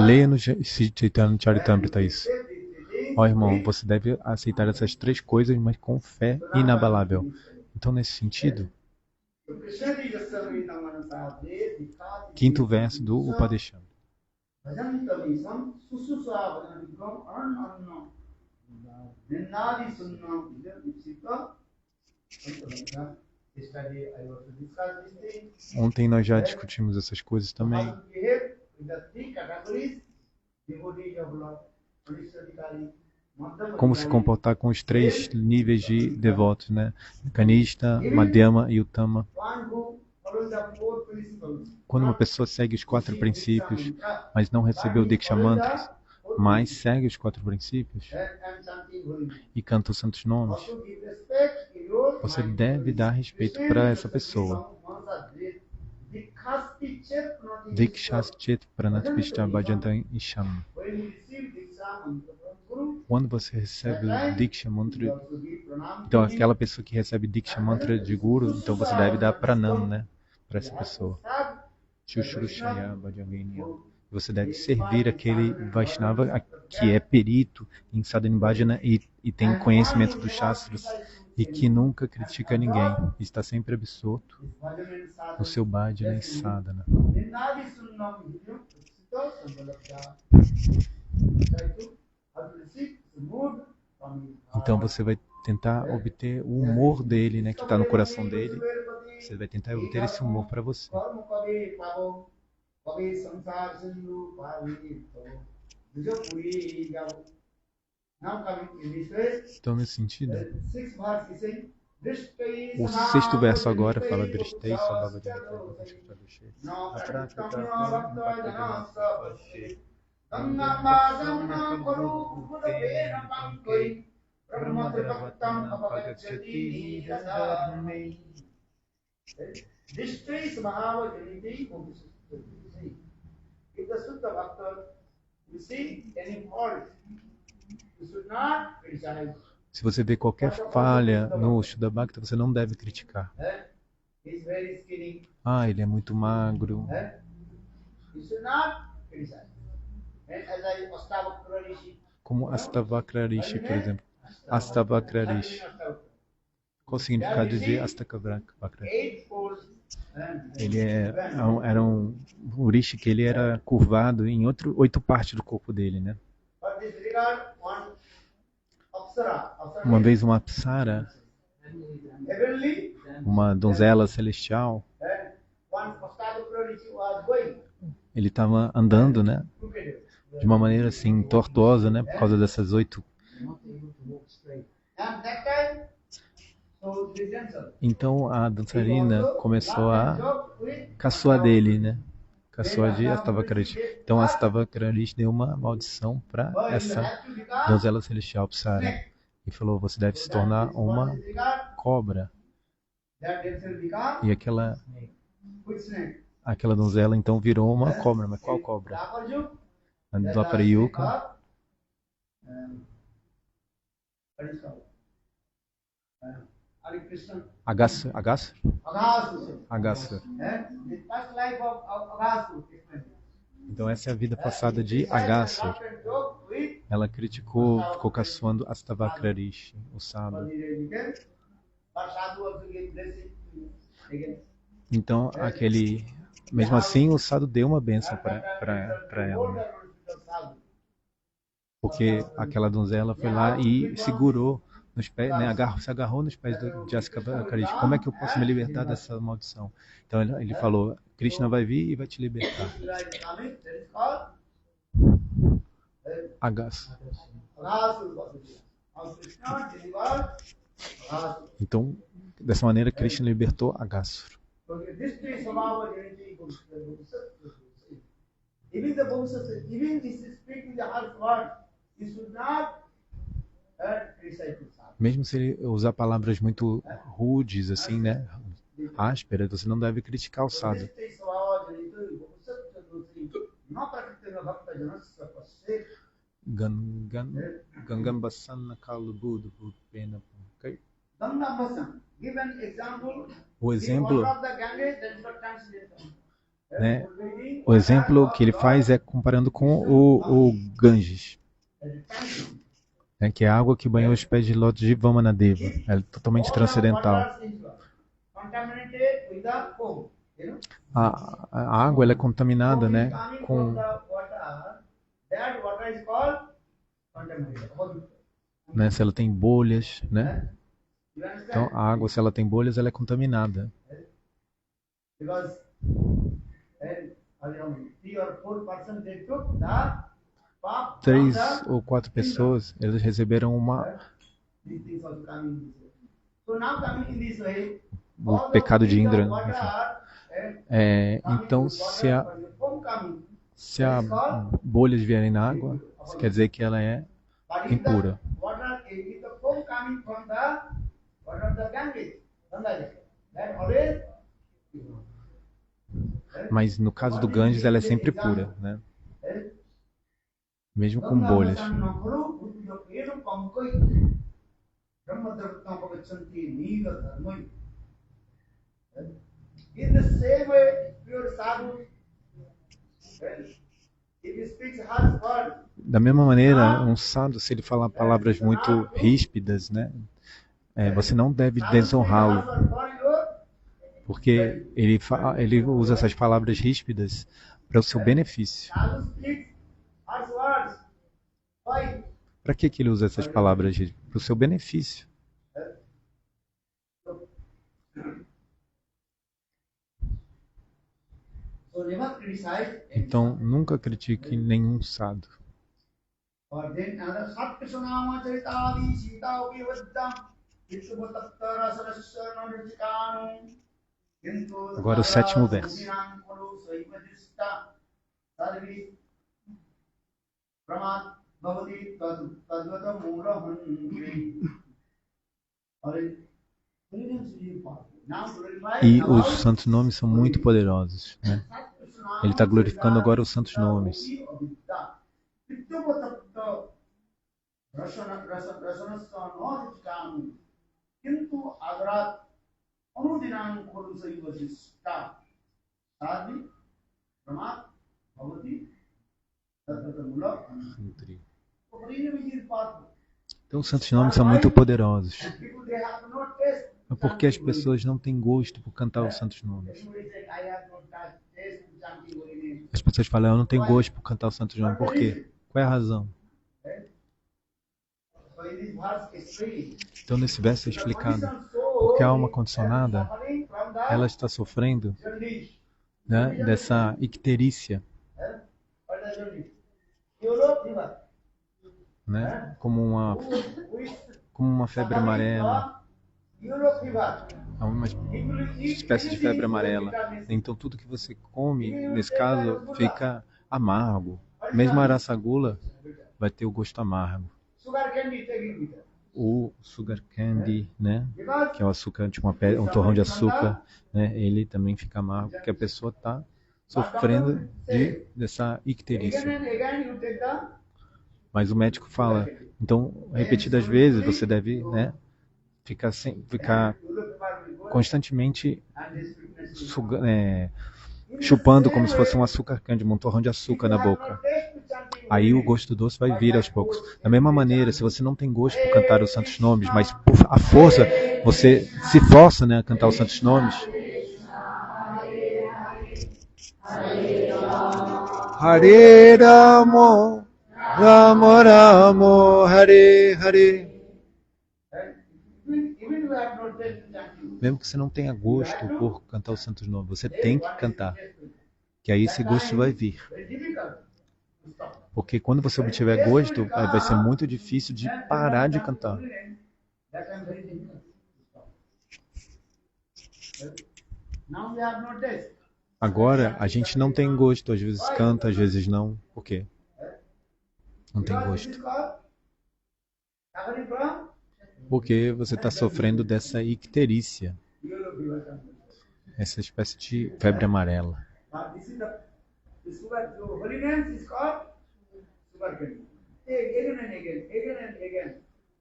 Leia no Chaitanya Charitamrita isso. Ó irmão, você deve aceitar essas três coisas, mas com fé inabalável. Então, nesse sentido, quinto verso do Upadeshambrita. Yesterday I also discussed this thing. Ontem nós já discutimos essas coisas também. How to behave with the three categories, devotees of Lord, Parishadikari, Como se comportar com os três níveis de devotos, né? Kanishta, Madhyama e Uttama. one who follows the four principles. Quando uma pessoa segue os 4 princípios, mas não recebeu Diksha Mantras, mas segue os 4 princípios And chanting holy name. e canta os santos nomes, Also give respect in your você mind. deve dar respeito para essa pessoa. Dikshaschet Pranatpishta Bhajantam Isham. When you receive Diksha mantra from Guru, Quando você recebe o Diksha you Mantra, also give pranam. então aquela pessoa que recebe Diksha Mantra de Guru, então você deve dar pranam, né? Para essa pessoa. Chushrushaya Bhajavinya. Você deve servir aquele Vaishnava que é perito em Sadhana Bhajana e tem conhecimento dos Shastras e que nunca critica ninguém, e está sempre absorto no seu Bhajana e Sadhana. Então você vai tentar obter o humor dele, né, que está no coração dele. Você vai tentar obter esse humor para você. Então, nesse sentido, o sexto verso agora fala Drishtei Sabhavajana. Drishtei Sabhavajana. If the Sutta Bhakta, you see any fault, you should not criticize. Se você vê qualquer falha no Shuddha Bhakta, você não deve criticar. He's very skinny. Ah, ele é muito magro. You should not criticize. And as I Astavakra Rishi, Como Astavakra Rishi, por exemplo. Astavakra Rishi. Qual o significado de Astavakra? eightfold. Ele era um rishi que ele era curvado em 8 partes do corpo dele, né? But this regard one Apsara. Uma vez uma Apsara, Heavenly, uma donzela celestial, one Astavakra Rishi was going. ele estava andando, né? Crooked. De uma maneira assim tortuosa, né? Por causa dessas 8. And that time, so the dancer. Então a dançarina começou a caçoar dele, né? Caçoar de Astavakra Rishi. Então Astavakra Rishi deu uma maldição para essa donzela celestial Apsara e falou: você deve se tornar uma cobra. E aquela donzela então virou uma cobra. Mas qual cobra? A Dwapara Yuga. Agasura. Então essa é a vida passada de Agasura. Ela criticou, ficou caçoando Astavakra Rishi, o sadhu. Então mesmo assim o sadhu deu uma bênção para ela, né? Porque aquela donzela foi lá e segurou nos pés, né? Se agarrou nos pés de Astavakra Rishi. Como é que eu posso me libertar dessa maldição? Então ele falou: Krishna vai vir e vai te libertar. Agasura. Então, dessa maneira, Krishna libertou Agasura. Mesmo se ele usar palavras muito rudes, assim, né? Ásperas, você não deve criticar o sadhu. Gangam Basanna Kalubudu Pena. O exemplo, né? O exemplo que ele faz é comparando com o Ganges, né? Que é a água que banhou os pés de lótus de Vamanadeva. É totalmente transcendental. A água ela é contaminada, né? Né? Se ela tem bolhas, né? You Então, understand? a água, se ela tem bolhas, ela é contaminada. Because around 3 or 4% they took the pop from 3 the ou 4 kingdom. pessoas, eles receberam These things also coming in this way. So now coming in this way, o all the pecado de wind Indra. of water coming Então, to water, but the foam coming, se as bolhas vierem na água, isso quer dizer que ela é but if impura. the water, if the foam coming from the water of the Ganges, that always Mas no caso do Ganges, ela é sempre pura, né? Mesmo com bolhas. In the same way, pure sadhu, if he speaks harsh words, Da mesma maneira, um sadhu, se ele falar palavras muito ríspidas, né? Você não deve desonrá-lo, porque ele usa essas palavras ríspidas para o seu benefício. sadhu speaks harsh words. Why? Para que ele usa essas palavras ríspidas? Para o seu benefício. So never criticize. Então, nunca critique nenhum sadhu. Or then another Satkrishna Chaitadi Sita Upi Vaddam Vishwatattara Sarasya Nandachikanu Kintu Agora o sétimo verso. Sarvi Pramat Bhavati Tadvata Mura Handri. E os santos nomes são muito poderosos, né? Ele está glorificando agora os santos nomes. Então os santos nomes são muito poderosos. É porque as pessoas não têm gosto por cantar os santos nomes. As pessoas falam, eu não tenho gosto por cantar os santos nomes. Por quê? Qual é a razão? Então nesse verso é explicado. Porque a alma condicionada, ela está sofrendo, né, dessa icterícia, né, como uma febre amarela. É uma espécie de febre amarela. Então tudo que você come, nesse caso, fica amargo. Mesmo a araçagula vai ter o gosto amargo. O sugar candy, né, que é o açúcar, tipo um torrão de açúcar, né, ele também fica amargo, porque a pessoa está sofrendo dessa icterícia. Mas o médico fala, então, repetidas vezes, você deve, né, ficar constantemente chupando como se fosse um açúcar candy, um torrão de açúcar na boca. Aí o gosto doce vai vir aos poucos. Da mesma maneira, se você não tem gosto por cantar os santos nomes, mas por a força você se força, né, a cantar os santos nomes. Hare Ramo, Ramo Ramo, Hare Hare. Mesmo que você não tenha gosto por cantar os santos nomes, você tem que cantar, que aí esse gosto vai vir. Porque quando você obtiver gosto, vai ser muito difícil de parar de cantar. Agora, a gente não tem gosto, às vezes canta, às vezes não. Por quê? Não tem gosto. Porque você está sofrendo dessa icterícia, essa espécie de febre amarela.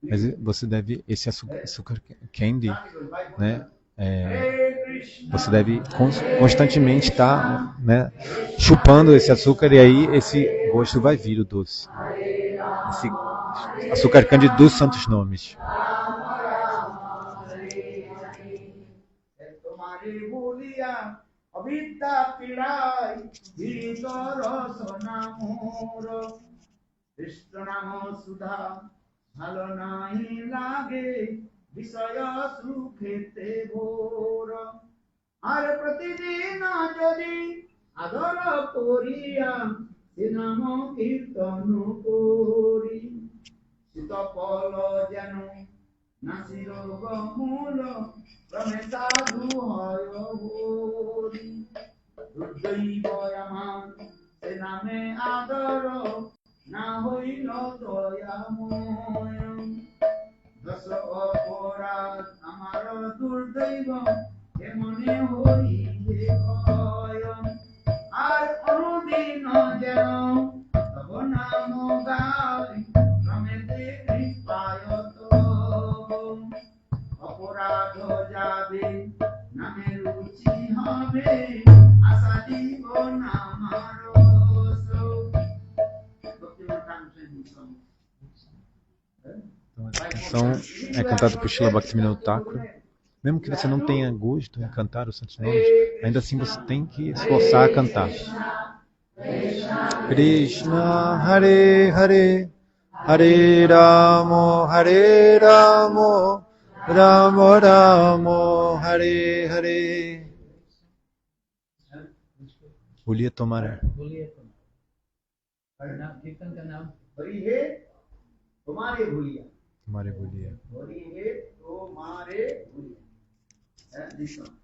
Mas você deve, esse açúcar candy, né, você deve constantemente estar, né, chupando esse açúcar e aí esse gosto vai vir, o doce. Esse açúcar candy dos santos nomes. বিষয় সুখেতে ভোর আর প্রতিদিন যদি আদর করিয়া সে নাম কীর্তন করি শীতফল যেন নাসির মূল ক্রমে সাধু হয় হরি দুর্দৈব আমার সে নামে আদর না হইল দয়াময় দশ অপরাধ আমার দুর্দৈব এমনে হইলে ভয় আর অনুদিন যেন তব নাম গাই ক্রমেতে কৃপায়ত অপরাধ যাবে নামে রুচি হবে আশা জীবন আমার Então, a canção é cantada por Srila Bhaktivinoda Thakur. Mesmo que você não tenha gosto em cantar os santos nomes, ainda assim você tem que esforçar a cantar. Krishna Hare Hare Hare Ramo Ramo Ramo Hare Hare. Bolia Tomara. कीर्तन का नाम हरि है तुम्हारे भूलिया Tomara Bolia. Hari है तुम्हारे भूलिया this one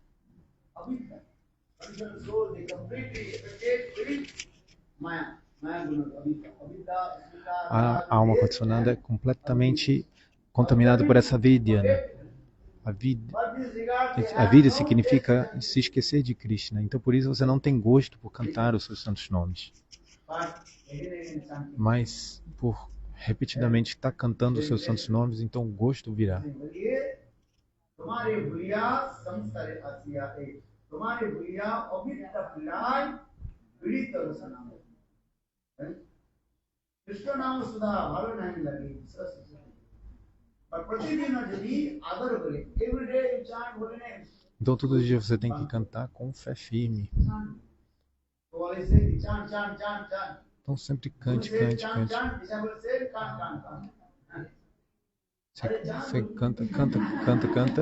abhidha abhidha soul they completely affected maya guna abhidha A alma condicionada é completamente contaminada por essa vidya, né? A vida significa se esquecer de Krishna. Então por isso você não tem gosto por cantar os seus santos nomes. Mas por repetidamente estar cantando os seus santos nomes, então o gosto virá. Então todos os dias você tem que cantar com fé firme. Então sempre cante. Você canta.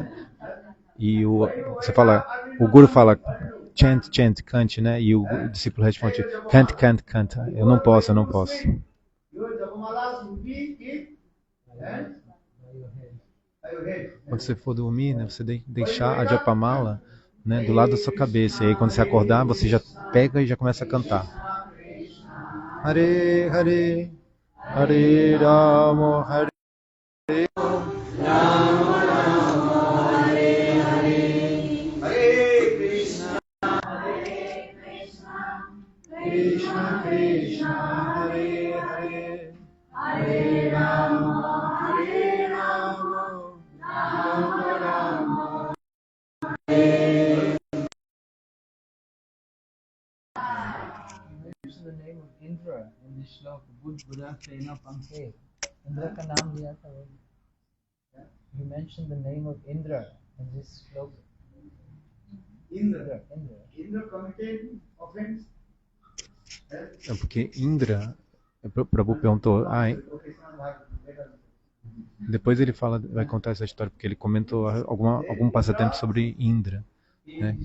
E você fala, o guru fala, chant, cante, né? E o discípulo responde, canta. Eu não posso. Quando você for dormir, né, você deixar a japamala, né, do lado da sua cabeça. E aí quando você acordar, você já pega e já começa a cantar. Hare Hare Hare Ramo Hare Ramo Hare Hare Hare Krishna Krishna Hare Hare Hare Ramo Ramo Ramo The name of Indra in this shloka, Buddha Sena Pankhe. Indra ka naam liya tha. You mentioned the name of Indra in this shloka. Indra committed offense. É porque Indra, Prabhu perguntou, depois ele vai contar essa história, porque ele comentou algum passatempo sobre Indra, né?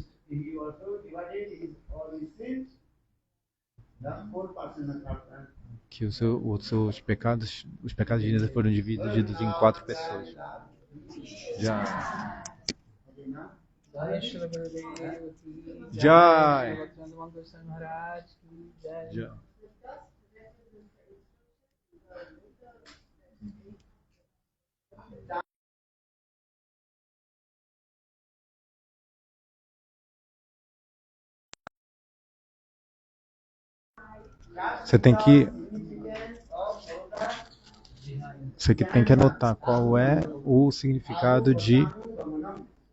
Que os pecados de Indra foram divididos em 4 pessoas. Jai. Você tem que anotar qual é o significado de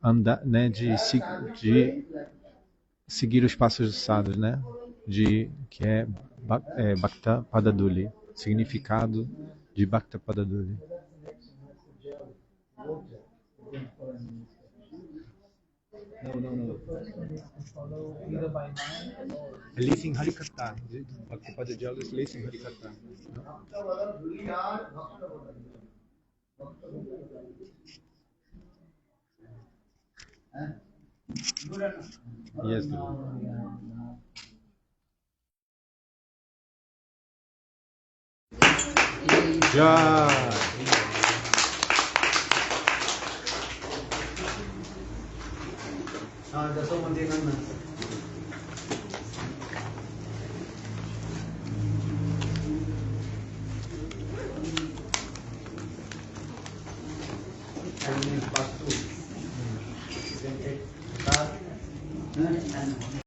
andar, né, de seguir os passos dos sadhus, né? Que é Bhakta Padaduli, significado de Bhakta Padaduli. No. Listen Harikatha. Bhakti Padaduli is listen Harikatha. Good or not? Yes, Guru. Jai. Dasomati Nanda. And pass through. You can take car and